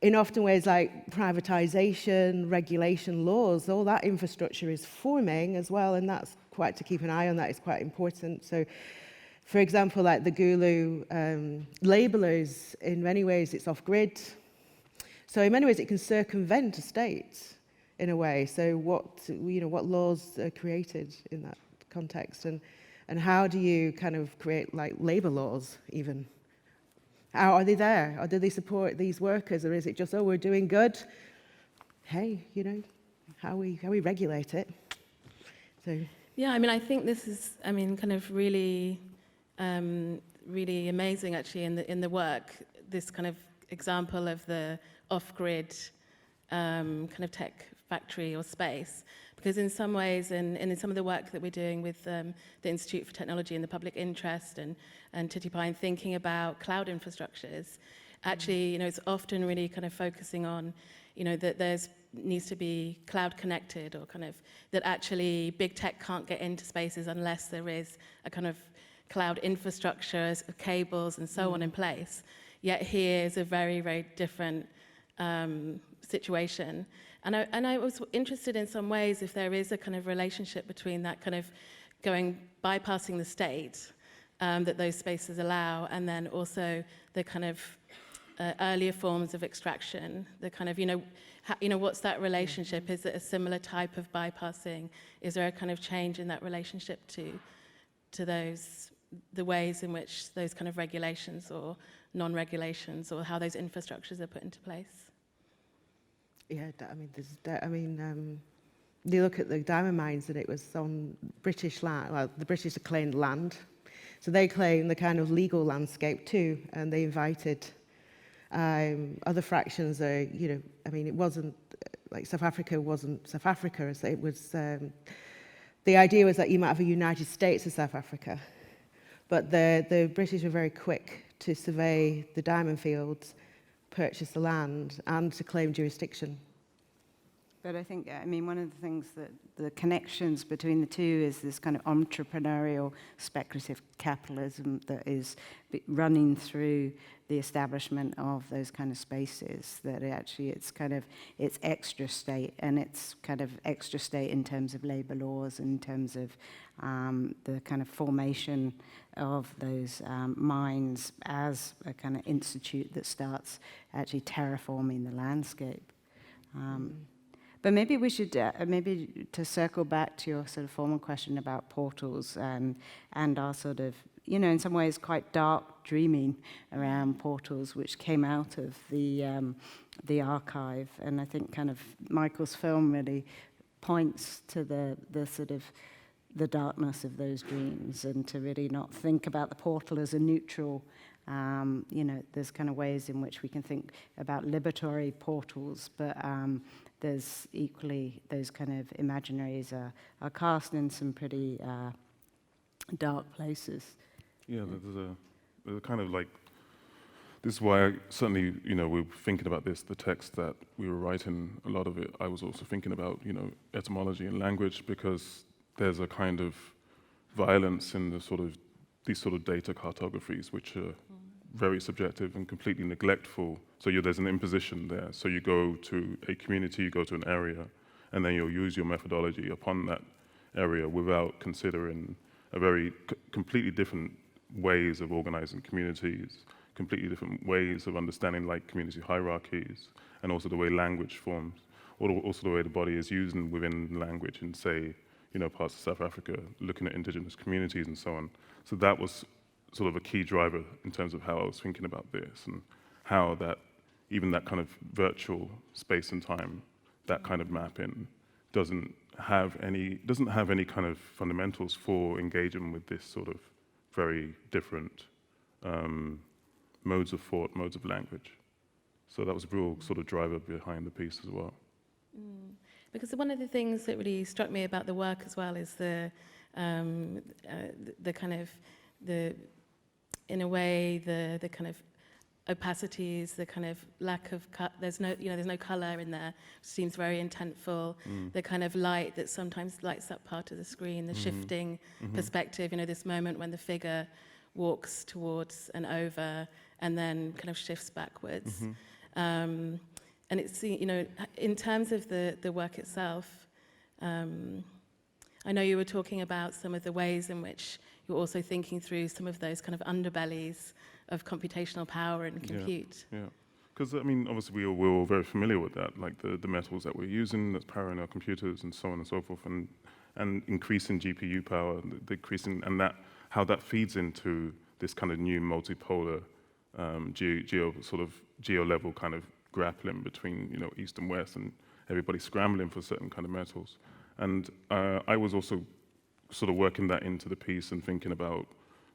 in often ways like privatization, regulation, laws, all that infrastructure is forming as well, and that's quite to keep an eye on. That is quite important. So, for example, like the Gulu labelers, in many ways it's off-grid. So in many ways it can circumvent a state in a way. So what laws are created in that context, and how do you kind of create like labor laws even? How are they there? Or do they support these workers, or is it just, we're doing good? Hey, how we regulate it. So yeah, I mean, I think this is, kind of really, really amazing actually in the work. This kind of example of the off-grid kind of tech factory or space, because in some ways, and in some of the work that we're doing with the Institute for Technology and the Public Interest and Titipine, thinking about cloud infrastructures, actually, it's often really kind of focusing on, that there's needs to be cloud connected, or kind of that actually big tech can't get into spaces unless there is a kind of cloud infrastructure, cables, and so on in place. Yet here is a very, very different situation. And I was interested in some ways if there is a kind of relationship between that kind of bypassing the state that those spaces allow, and then also the kind of earlier forms of extraction, the kind of, what's that relationship? Is it a similar type of bypassing? Is there a kind of change in that relationship to the ways in which those kind of regulations or non-regulations, or how those infrastructures are put into place? Yeah, you look at the diamond mines, and it was on British land. Well, the British claimed land, so they claimed the kind of legal landscape too, and they invited other fractions. It wasn't like South Africa wasn't South Africa. As it was, the idea was that you might have a United States of South Africa, but the British were very quick to survey the diamond fields, purchase the land, and to claim jurisdiction. But I think, one of the things that the connections between the two is this kind of entrepreneurial, speculative capitalism that is running through the establishment of those kind of spaces, that it's extra state, and it's kind of extra state in terms of labor laws, in terms of the kind of formation of those mines as a kind of institute that starts actually terraforming the landscape. But maybe we should, maybe to circle back to your sort of formal question about portals and our sort of, in some ways quite dark dreaming around portals, which came out of the archive. And I think kind of Michael's film really points to the sort of the darkness of those dreams, and to really not think about the portal as a neutral. There's kind of ways in which we can think about liberatory portals, but there's equally those kind of imaginaries are cast in some pretty dark places. Yeah, there's a kind of like, this is why certainly, we were thinking about this, the text that we were writing, a lot of it, I was also thinking about, etymology and language, because there's a kind of violence in these sort of data cartographies, which are very subjective and completely neglectful. So there's an imposition there. So you go to a community, you go to an area, and then you'll use your methodology upon that area without considering a very completely different ways of organizing communities, completely different ways of understanding like community hierarchies, and also the way language forms, or also the way the body is used within language in, say, parts of South Africa, looking at indigenous communities and so on. So that was sort of a key driver in terms of how I was thinking about this, and how that, even that kind of virtual space and time, that kind of mapping doesn't have any kind of fundamentals for engaging with this sort of very different modes of thought, modes of language. So that was a real sort of driver behind the piece as well. Because one of the things that really struck me about the work as well is the kind of in a way the kind of opacities, the kind of lack of there's no color in there, which seems very intentful. The kind of light that sometimes lights up part of the screen, the shifting perspective. This moment when the figure walks towards and over, and then kind of shifts backwards. And it's, in terms of the work itself, I know you were talking about some of the ways in which you're also thinking through some of those kind of underbellies of computational power and compute. Yeah, because obviously we're all very familiar with that, like the metals that we're using that's powering our computers and so on and so forth, and increasing GPU power, decreasing, and that how that feeds into this kind of new multipolar geo level kind of grappling between East and West, and everybody scrambling for certain kind of metals. And I was also sort of working that into the piece and thinking about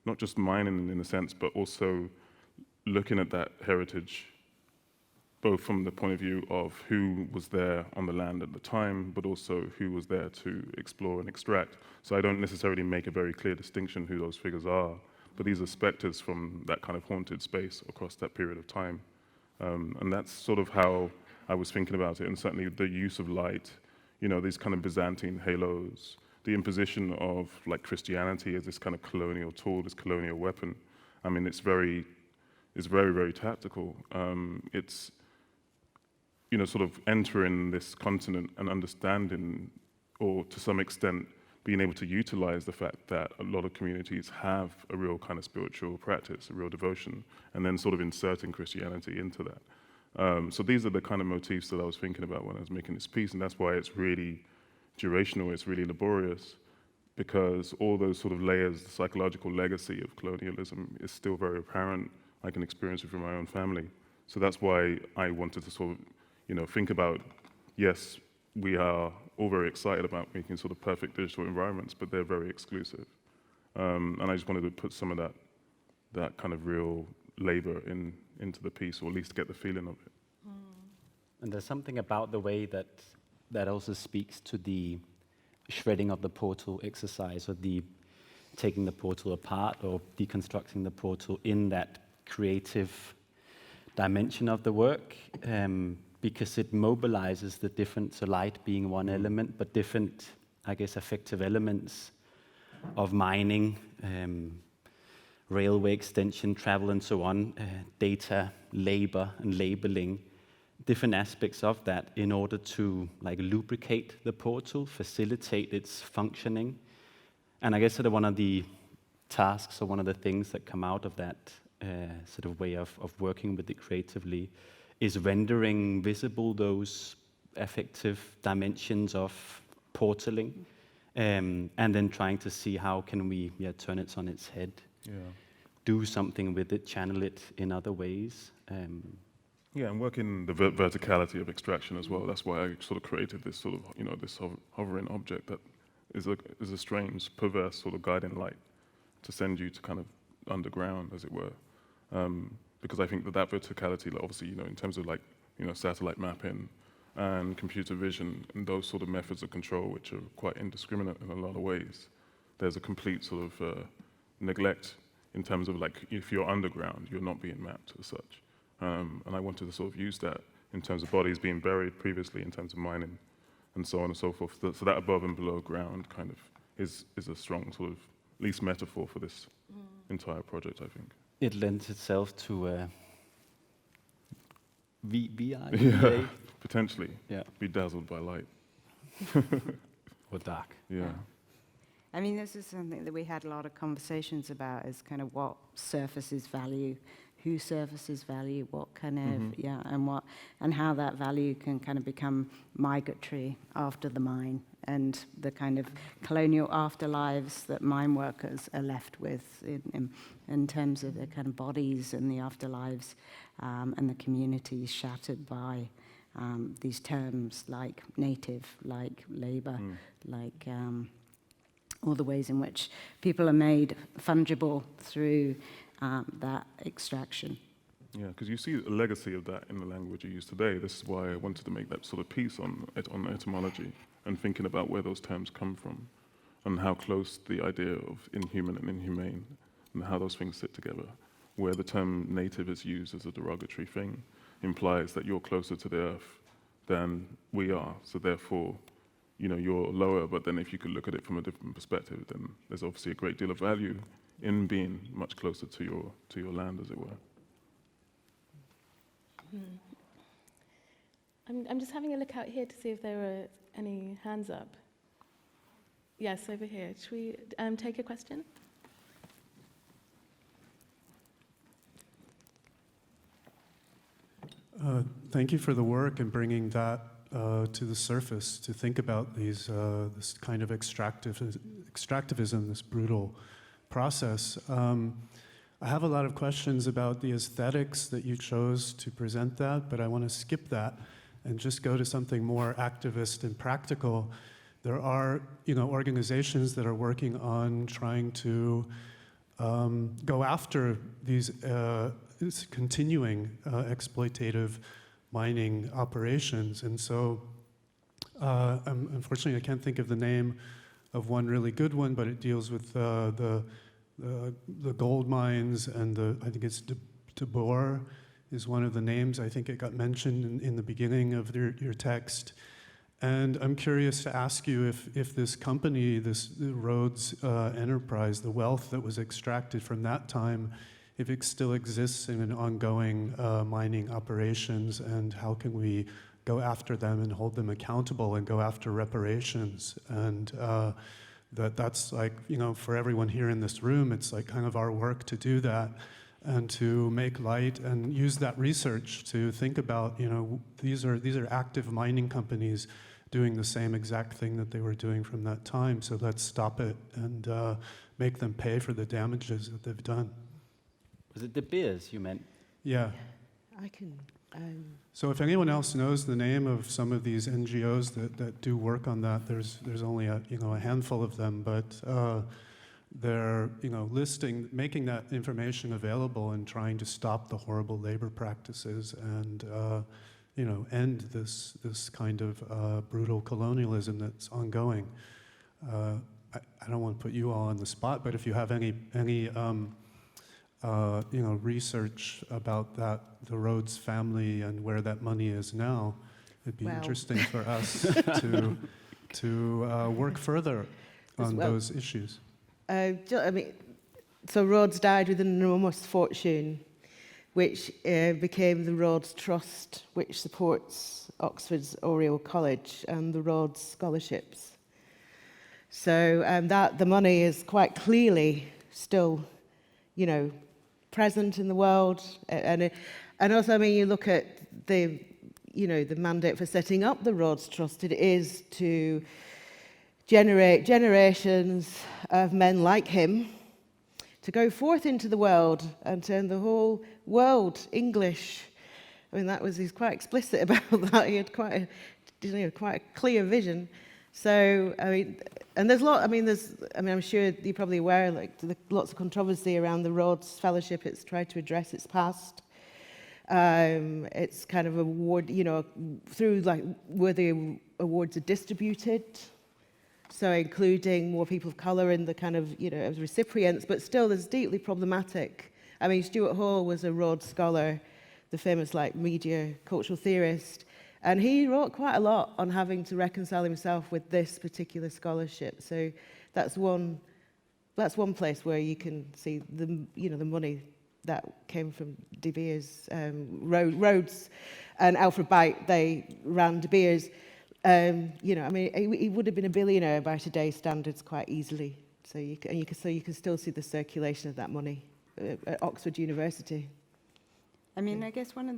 not just mining in a sense, but also looking at that heritage, both from the point of view of who was there on the land at the time, but also who was there to explore and extract. So I don't necessarily make a very clear distinction who those figures are, but these are specters from that kind of haunted space across that period of time. And that's sort of how I was thinking about it, and certainly the use of light, these kind of Byzantine halos, the imposition of like Christianity as this kind of colonial tool, this colonial weapon. I mean, it's very, very tactical. It's, you know, sort of entering this continent and understanding, or to some extent, being able to utilize the fact that a lot of communities have a real kind of spiritual practice, a real devotion, and then sort of inserting Christianity into that. So these are the kind of motifs that I was thinking about when I was making this piece, and that's why it's really durational, it's really laborious, because all those sort of layers, the psychological legacy of colonialism is still very apparent. I can experience it from my own family. So that's why I wanted to sort of, you know, think about, yes, we are all very excited about making sort of perfect digital environments, but they're very exclusive. And I just wanted to put some of that kind of real labor into the piece, or at least get the feeling of it. And there's something about the way that also speaks to the shredding of the portal exercise, or the taking the portal apart or deconstructing the portal in that creative dimension of the work, because it mobilizes the different, so light being one element, but different, I guess, effective elements of mining, railway extension, travel and so on, data, labor and labeling, different aspects of that in order to like lubricate the portal, facilitate its functioning. And I guess sort of one of the tasks, or one of the things that come out of that sort of way of working with it creatively, is rendering visible those affective dimensions of portaling, and then trying to see how can we turn it on its head, do something with it, channel it in other ways. Yeah, and working the verticality of extraction as well. That's why I sort of created this sort of, you know, this hovering object that is a strange, perverse sort of guiding light to send you to kind of underground, as it were. Because I think that verticality, like, obviously, you know, in terms of like, you know, satellite mapping and computer vision and those sort of methods of control, which are quite indiscriminate in a lot of ways, there's a complete sort of neglect in terms of like, if you're underground, you're not being mapped as such. And I wanted to sort of use that in terms of bodies being buried previously, in terms of mining, and so on and so forth. So that above and below ground kind of is a strong sort of, at least metaphor for this entire project, I think. It lends itself to VR, Yeah, potentially. Yeah. Be dazzled by light. Or dark. Yeah. I mean, this is something that we had a lot of conversations about, is kind of what surfaces value, who surfaces value, what kind of, and how that value can kind of become migratory after the mine, and the kind of colonial afterlives that mine workers are left with in terms of their kind of bodies and the afterlives, and the communities shattered by these terms like native, like labor, like all the ways in which people are made fungible through that extraction. Yeah, because you see a legacy of that in the language you use today. This is why I wanted to make that sort of piece on etymology and thinking about where those terms come from and how close the idea of inhuman and inhumane and how those things sit together. Where the term native is used as a derogatory thing implies that you're closer to the earth than we are, so therefore, you know, you're lower. But then if you could look at it from a different perspective, then there's obviously a great deal of value in being much closer to your land, as it were. I'm just having a look out here to see if there are any hands up. Yes, over here. Should we take a question? Thank you for the work and bringing that to the surface to think about these this kind of extractivism, this brutal process. I have a lot of questions about the aesthetics that you chose to present that, but I want to skip that and just go to something more activist and practical. There are, organizations that are working on trying to go after these continuing exploitative mining operations, and so unfortunately I can't think of the name of one really good one, but it deals with the gold mines, and I think it's de Boer is one of the names. I think it got mentioned in the beginning of your text. And I'm curious to ask you if this company, this Rhodes enterprise, the wealth that was extracted from that time, if it still exists in an ongoing mining operations, and how can we go after them and hold them accountable and go after reparations. And that's like, for everyone here in this room, it's like kind of our work to do that and to make light and use that research to think about, these are active mining companies doing the same exact thing that they were doing from that time. So let's stop it and make them pay for the damages that they've done. Was it De Beers you meant? Yeah. I can. So if anyone else knows the name of some of these NGOs that do work on that, there's only a handful of them, but they're making that information available and trying to stop the horrible labor practices and end this kind of brutal colonialism that's ongoing. I don't want to put you all on the spot, but if you have any research about the Rhodes family and where that money is now, it'd be interesting for us to work further on those issues. So Rhodes died with an enormous fortune, which became the Rhodes Trust, which supports Oxford's Oriel College and the Rhodes Scholarships. So the money is quite clearly still, present in the world, and also, you look at the mandate for setting up the Rhodes Trust. It is to generate generations of men like him to go forth into the world and turn the whole world English. He's quite explicit about that. He had quite a clear vision. So, and there's I'm sure you're probably aware, lots of controversy around the Rhodes Fellowship. It's tried to address its past. It's kind of award, through where the awards are distributed. So including more people of colour in the kind of, as recipients, but still there's deeply problematic. Stuart Hall was a Rhodes Scholar, the famous media cultural theorist, and he wrote quite a lot on having to reconcile himself with this particular scholarship. So that's one place where you can see the money that came from De Beers, Rhodes and Alfred Beit. They ran De Beers. He would have been a billionaire by today's standards quite easily. So you can still see the circulation of that money at Oxford University. I guess one of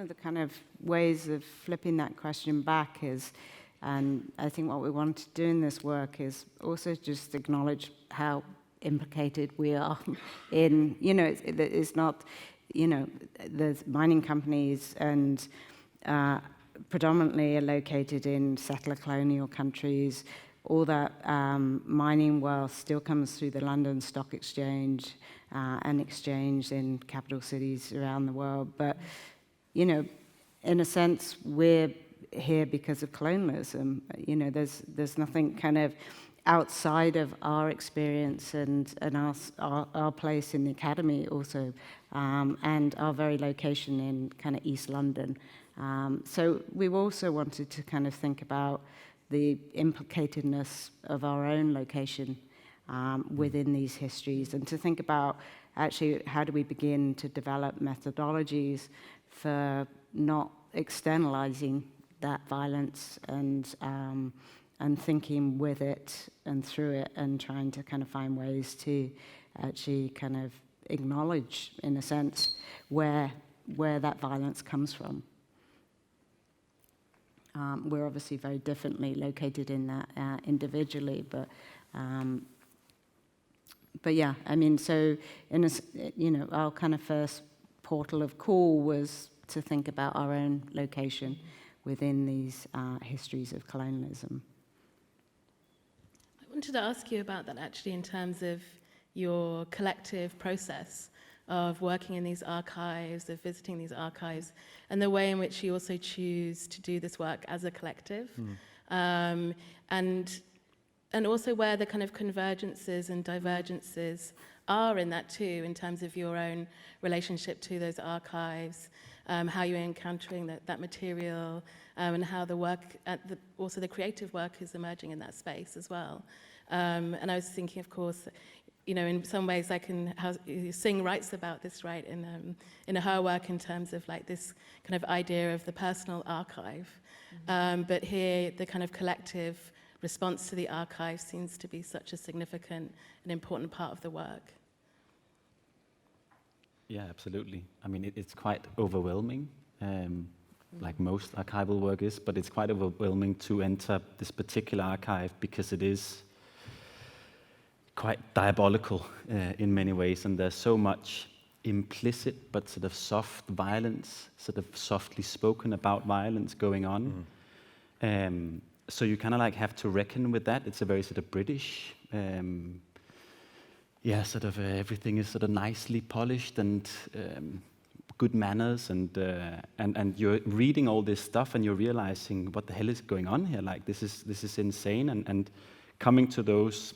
the kind of ways of flipping that question back is, and I think what we want to do in this work is also just acknowledge how implicated we are in, it's not, the mining companies and predominantly are located in settler colonial countries. All that mining wealth still comes through the London Stock Exchange and exchange in capital cities around the world. But, in a sense, we're here because of colonialism. There's nothing kind of outside of our experience and our place in the academy also, and our very location in kind of East London. So we've also wanted to kind of think about the implicatedness of our own location within these histories, and to think about actually how do we begin to develop methodologies for not externalizing that violence and thinking with it and through it and trying to kind of find ways to actually kind of acknowledge, in a sense, where that violence comes from. We're obviously very differently located in that individually, but yeah, so our kind of first portal of call was to think about our own location within these histories of colonialism. I wanted to ask you about that actually in terms of your collective process of working in these archives, of visiting these archives, and the way in which you also choose to do this work as a collective, and also where the kind of convergences and divergences are in that too, in terms of your own relationship to those archives, how you're encountering that material, and how the work, also the creative work is emerging in that space as well. And I was thinking, of course, you know, in some ways how Singh writes about this, right, in her work in terms of like this kind of idea of the personal archive. But here, the kind of collective response to the archive seems to be such a significant and important part of the work. Yeah, absolutely. I mean, it's quite overwhelming, like most archival work is, but it's quite overwhelming to enter this particular archive because it is quite diabolical in many ways, and there's so much implicit but sort of soft violence, sort of softly spoken about violence going on. So you kind of like have to reckon with that. It's a very sort of British, sort of everything is sort of nicely polished and good manners, and you're reading all this stuff and you're realizing what the hell is going on here? Like this is insane, and coming to those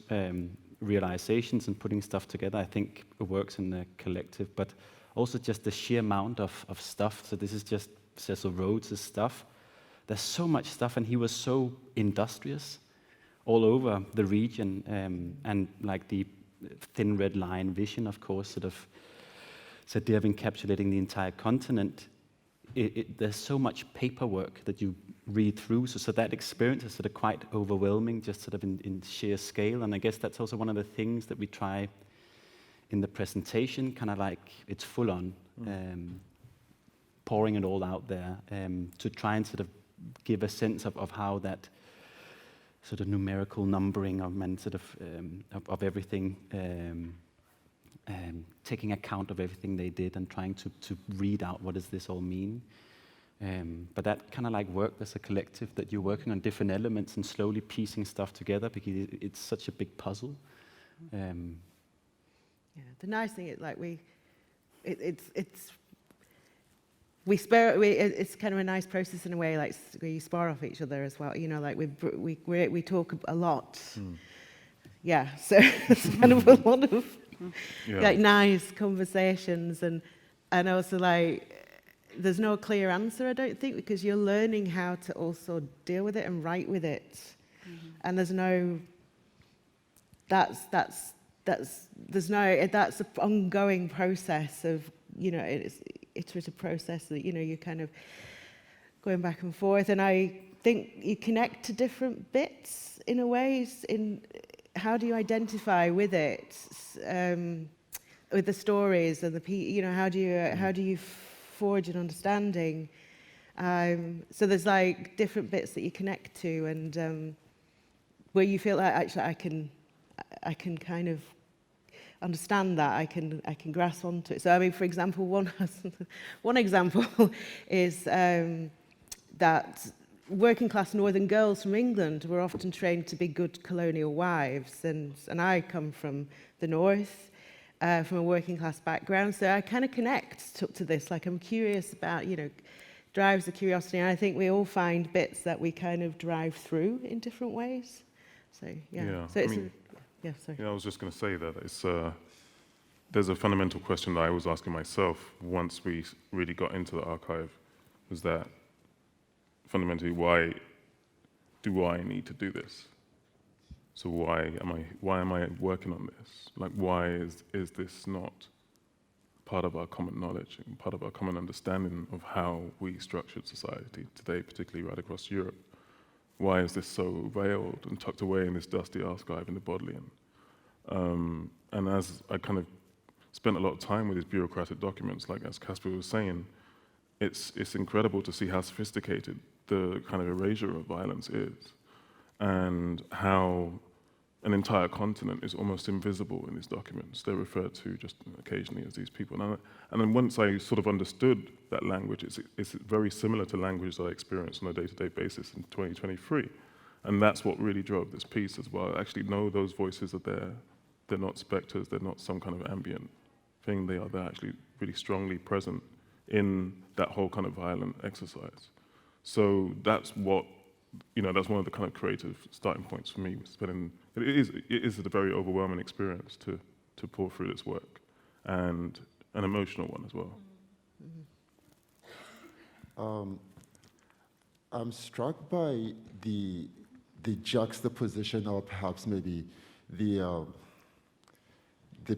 realizations and putting stuff together, I think it works in the collective, but also just the sheer amount of stuff. So this is just Cecil Rhodes' stuff. There's so much stuff, and he was so industrious all over the region, and like the thin red line vision, of course, sort of this idea of encapsulating the entire continent. There's so much paperwork that you read through, so that experience is sort of quite overwhelming, just sort of in sheer scale. And I guess that's also one of the things that we try in the presentation, kind of like it's full on, pouring it all out there, to try and sort of give a sense of how that sort of numerical numbering of everything, taking account of everything they did and trying to read out what does this all mean. But that kind of like worked as a collective, that you're working on different elements and slowly piecing stuff together because it's such a big puzzle. Yeah, the nice thing is like it's kind of a nice process in a way, like where you spar off each other as well. You know, like we talk a lot. Yeah, so it's kind of a lot of like nice conversations, and also like there's no clear answer, I don't think, because you're learning how to also deal with it and write with it, and there's no that's an ongoing process of, you know, it's iterative process that, you know, you're kind of going back and forth, and I think you connect to different bits in a way. In how do you identify with it, with the stories and you know, how do you forge an understanding? So there's like different bits that you connect to, and where you feel like actually I can kind of understand that, I can grasp onto it. So I mean, for example, one example is that working class northern girls from England were often trained to be good colonial wives, and I come from the north, from a working class background, so I kind of connect to this. Like, I'm curious about, you know, drives the curiosity, and I think we all find bits that we kind of drive through in different ways. So yeah. So it's sorry. Yeah, I was just going to say that it's there's a fundamental question that I was asking myself once we really got into the archive, was that fundamentally, why do I need to do this? So why am I working on this? Like, why is this not part of our common knowledge and part of our common understanding of how we structured society today, particularly right across Europe? Why is this so veiled and tucked away in this dusty archive in the Bodleian? And as I kind of spent a lot of time with these bureaucratic documents, like as Casper was saying, it's incredible to see how sophisticated the kind of erasure of violence is, and how an entire continent is almost invisible in these documents. They're referred to just occasionally as these people. And then once I sort of understood that language, it's very similar to language that I experience on a day-to-day basis in 2023. And that's what really drove this piece as well. I actually know those voices are there. They're not specters, they're not some kind of ambient thing. They're actually really strongly present in that whole kind of violent exercise. So that's what, you know, that's one of the kind of creative starting points for me. It is a very overwhelming experience to pour through this work, and an emotional one as well. I'm struck by the juxtaposition, or perhaps maybe the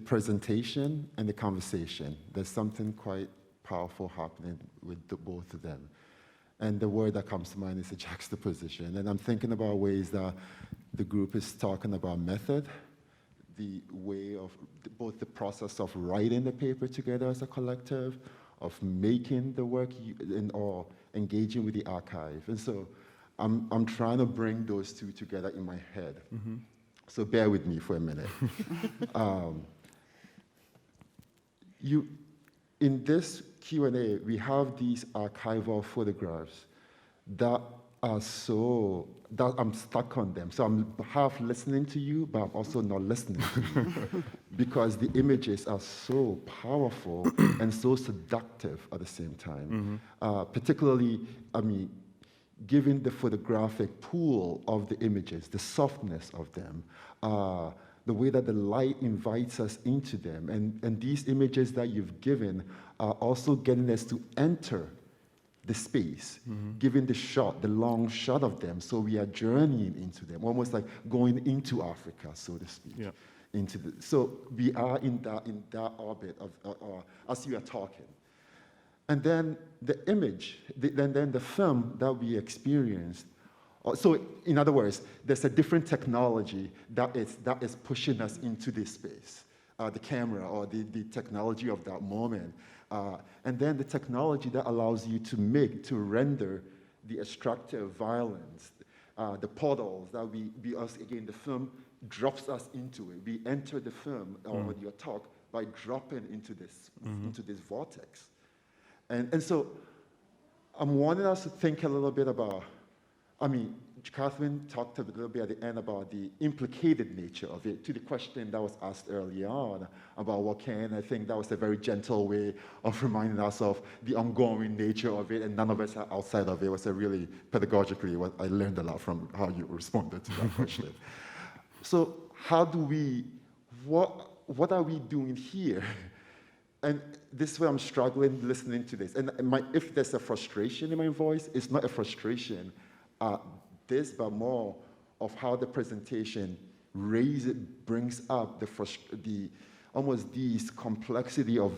presentation and the conversation. There's something quite powerful happening with both of them. And the word that comes to mind is a juxtaposition. And I'm thinking about ways that the group is talking about method, the way of both the process of writing the paper together as a collective, of making the work, or engaging with the archive. And so I'm trying to bring those two together in my head. Mm-hmm. So bear with me for a minute. In this Q&A, we have these archival photographs that are that I'm stuck on them. So I'm half listening to you, but I'm also not listening to you. Because the images are so powerful and so seductive at the same time. Mm-hmm. Particularly, given the photographic pool of the images, the softness of them, the way that the light invites us into them, and these images that you've given are also getting us to enter the space, giving the long shot of them, so we are journeying into them, almost like going into Africa, so to speak. Yeah. So we are in that orbit of as you are talking. And then the image, then the film that we experienced. So in other words, there's a different technology that is pushing us into this space, the camera or the technology of that moment. And then the technology that allows you to render the extractive violence, the portals that again, the film drops us into it. We enter the film or your talk by dropping into this vortex. And so I'm wanting us to think a little bit about, Kathryn talked a little bit at the end about the implicated nature of it, to the question that was asked early on about what can. I think that was a very gentle way of reminding us of the ongoing nature of it, and none of us are outside of it. It was a really, pedagogically, I learned a lot from how you responded to that question. So what are we doing here? And this is where I'm struggling listening to this. And if there's a frustration in my voice, it's not a frustration but more of how the presentation brings up almost these complexity of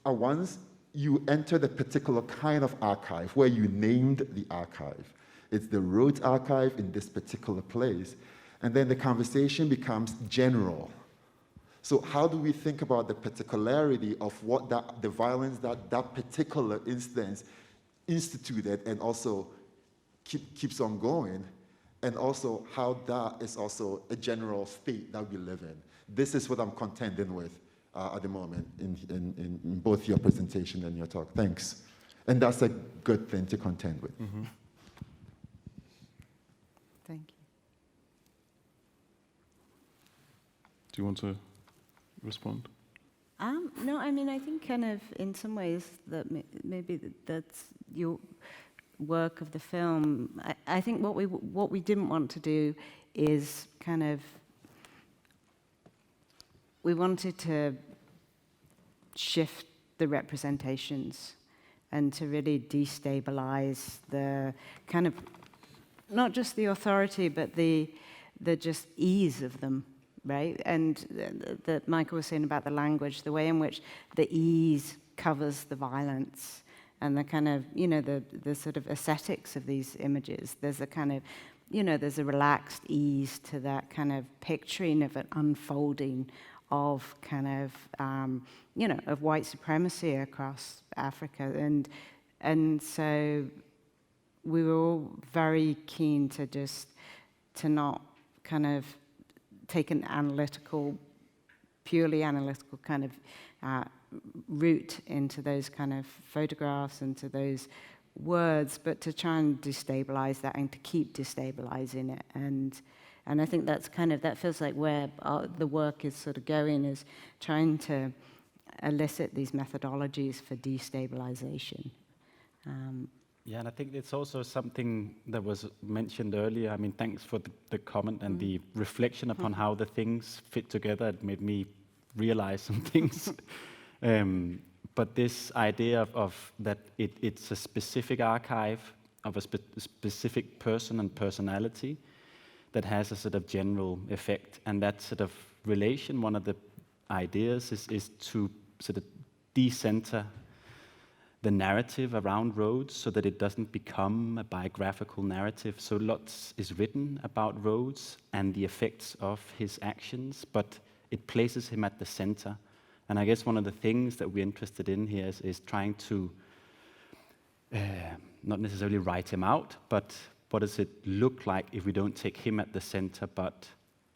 once you enter the particular kind of archive where you named the archive. It's the Rhodes Archive in this particular place. And then the conversation becomes general. So how do we think about the particularity of what the violence that particular instance instituted and also keeps on going, and also how that is also a general state that we live in. This is what I'm contending with at the moment in both your presentation and your talk. Thanks. And that's a good thing to contend with. Mm-hmm. Thank you. Do you want to respond? No, I think kind of in some ways that maybe that's your work of the film. I think what we didn't want to do is kind of, we wanted to shift the representations and to really destabilize the kind of, not just the authority, but the just ease of them. Right, and that Michael was saying about the language, the way in which the ease covers the violence, and the kind of, the sort of aesthetics of these images. There's a kind of, there's a relaxed ease to that kind of picturing of an unfolding of kind of, of white supremacy across Africa, and so we were all very keen to not kind of take an purely analytical kind of route into those kind of photographs and to those words, but to try and destabilize that and to keep destabilizing it. And I think that's that feels like where the work is sort of going, is trying to elicit these methodologies for destabilization. Yeah, and I think it's also something that was mentioned earlier. Thanks for the comment and the reflection upon how the things fit together. It made me realize some things. But this idea of that it's a specific archive, of a specific person and personality that has a sort of general effect. And that sort of relation, one of the ideas is to sort of decenter the narrative around roads so that it doesn't become a biographical narrative. So lots is written about roads and the effects of his actions, but it places him at the center. And I guess one of the things that we're interested in here is trying to not necessarily write him out, but what does it look like if we don't take him at the center, but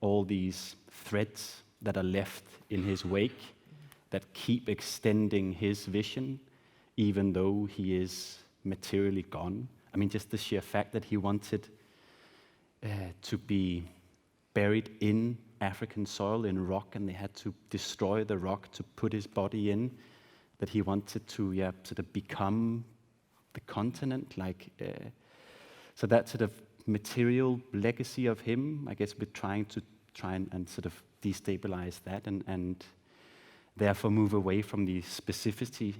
all these threads that are left in his wake that keep extending his vision, even though he is materially gone. I mean, just the sheer fact that he wanted to be buried in African soil, in rock, and they had to destroy the rock to put his body in, that he wanted to sort of become the continent, so that sort of material legacy of him, I guess we're trying and sort of destabilize that and therefore move away from the specificity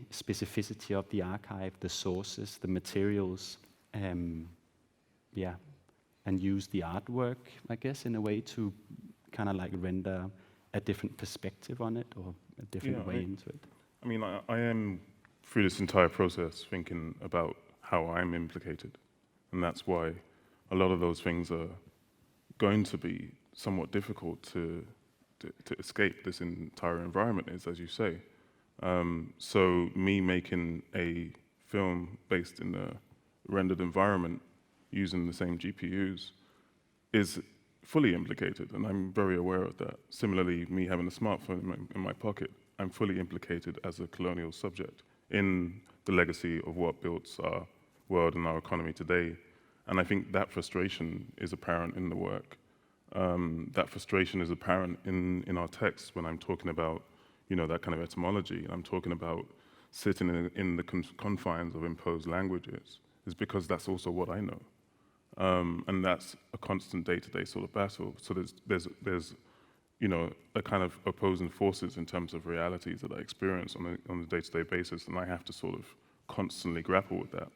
of the archive, the sources, the materials, and use the artwork, I guess, in a way to kind of like render a different perspective on it or a different way into it. I mean, I am, through this entire process, thinking about how I'm implicated. And that's why a lot of those things are going to be somewhat difficult to escape this entire environment is, as you say. So me making a film based in a rendered environment using the same GPUs is fully implicated, and I'm very aware of that. Similarly, me having a smartphone in my pocket, I'm fully implicated as a colonial subject in the legacy of what built our world and our economy today. And I think that frustration is apparent in the work. That frustration is apparent in our text when I'm talking about, that kind of etymology, and I'm talking about sitting in the confines of imposed languages, is because that's also what I know. And that's a constant day-to-day sort of battle. So there's a kind of opposing forces in terms of realities that I experience on a day-to-day basis, and I have to sort of constantly grapple with that.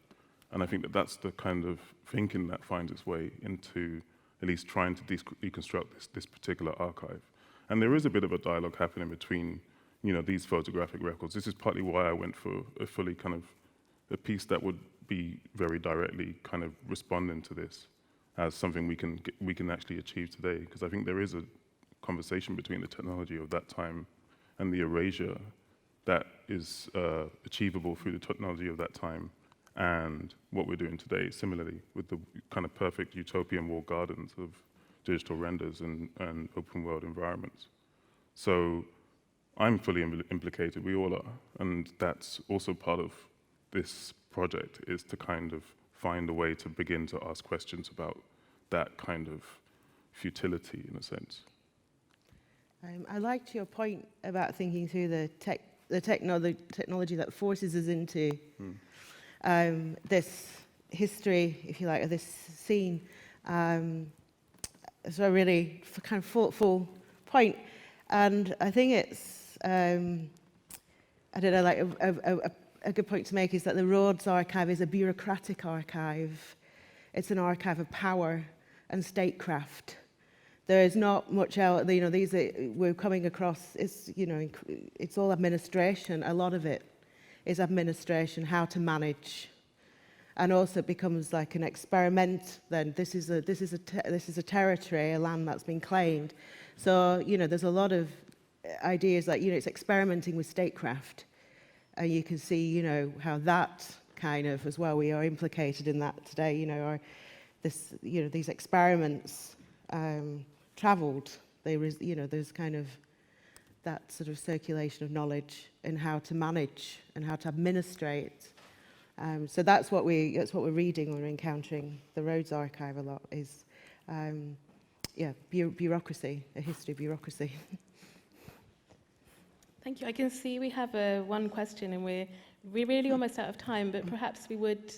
And I think that that's the kind of thinking that finds its way into at least trying to deconstruct this particular archive. And there is a bit of a dialogue happening between, these photographic records. This is partly why I went for a fully kind of a piece that would be very directly kind of responding to this as something we can actually achieve today. Because I think there is a conversation between the technology of that time and the erasure that is achievable through the technology of that time and what we're doing today, similarly, with the kind of perfect utopian walled gardens of digital renders and open world environments. So I'm fully implicated, we all are, and that's also part of this project, is to kind of find a way to begin to ask questions about that kind of futility, in a sense. I liked your point about thinking through the technology that forces us into this history, if you like, of this scene. So a really kind of thoughtful point. And I think it's, I don't know, like a good point to make is that the Rhodes Archive is a bureaucratic archive. It's an archive of power and statecraft. There is not much else, we're coming across, it's all administration. A lot of it is administration, how to manage. And also it becomes like an experiment then. This is a territory, a land that's been claimed. So, there's a lot of ideas like, it's experimenting with statecraft. And you can see, how that kind of, as well, we are implicated in that today, these experiments traveled. There's kind of that sort of circulation of knowledge and how to manage and how to administrate. So that's what we're reading when we're encountering the Rhodes Archive a lot is, bureaucracy, a history of bureaucracy. Thank you. I can see we have one question, and we're really almost out of time, but perhaps we would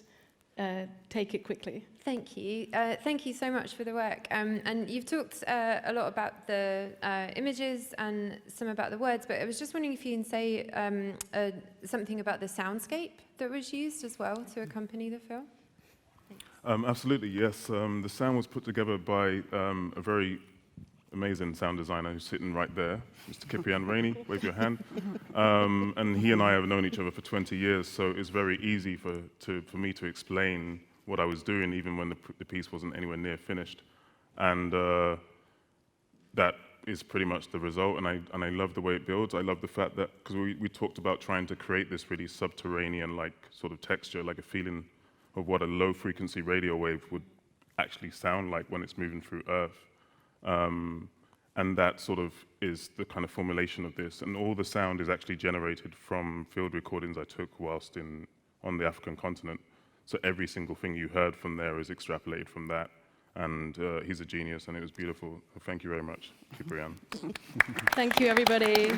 take it quickly. Thank you. Thank you so much for the work. And you've talked a lot about the images and some about the words, but I was just wondering if you can say something about the soundscape that was used as well to accompany the film. Thanks. Absolutely, yes. The sound was put together by a very amazing sound designer who's sitting right there, Mr. Cyprian Rainey, wave your hand. And he and I have known each other for 20 years, so it's very easy for me to explain what I was doing, even when the piece wasn't anywhere near finished. And that is pretty much the result, and I love the way it builds. I love the fact that, because we talked about trying to create this really subterranean-like sort of texture, like a feeling of what a low-frequency radio wave would actually sound like when it's moving through Earth. And that sort of is the kind of formulation of this. And all the sound is actually generated from field recordings I took whilst on the African continent. So every single thing you heard from there is extrapolated from that. And he's a genius, and it was beautiful. Thank you very much, Cyprian. Thank you, everybody.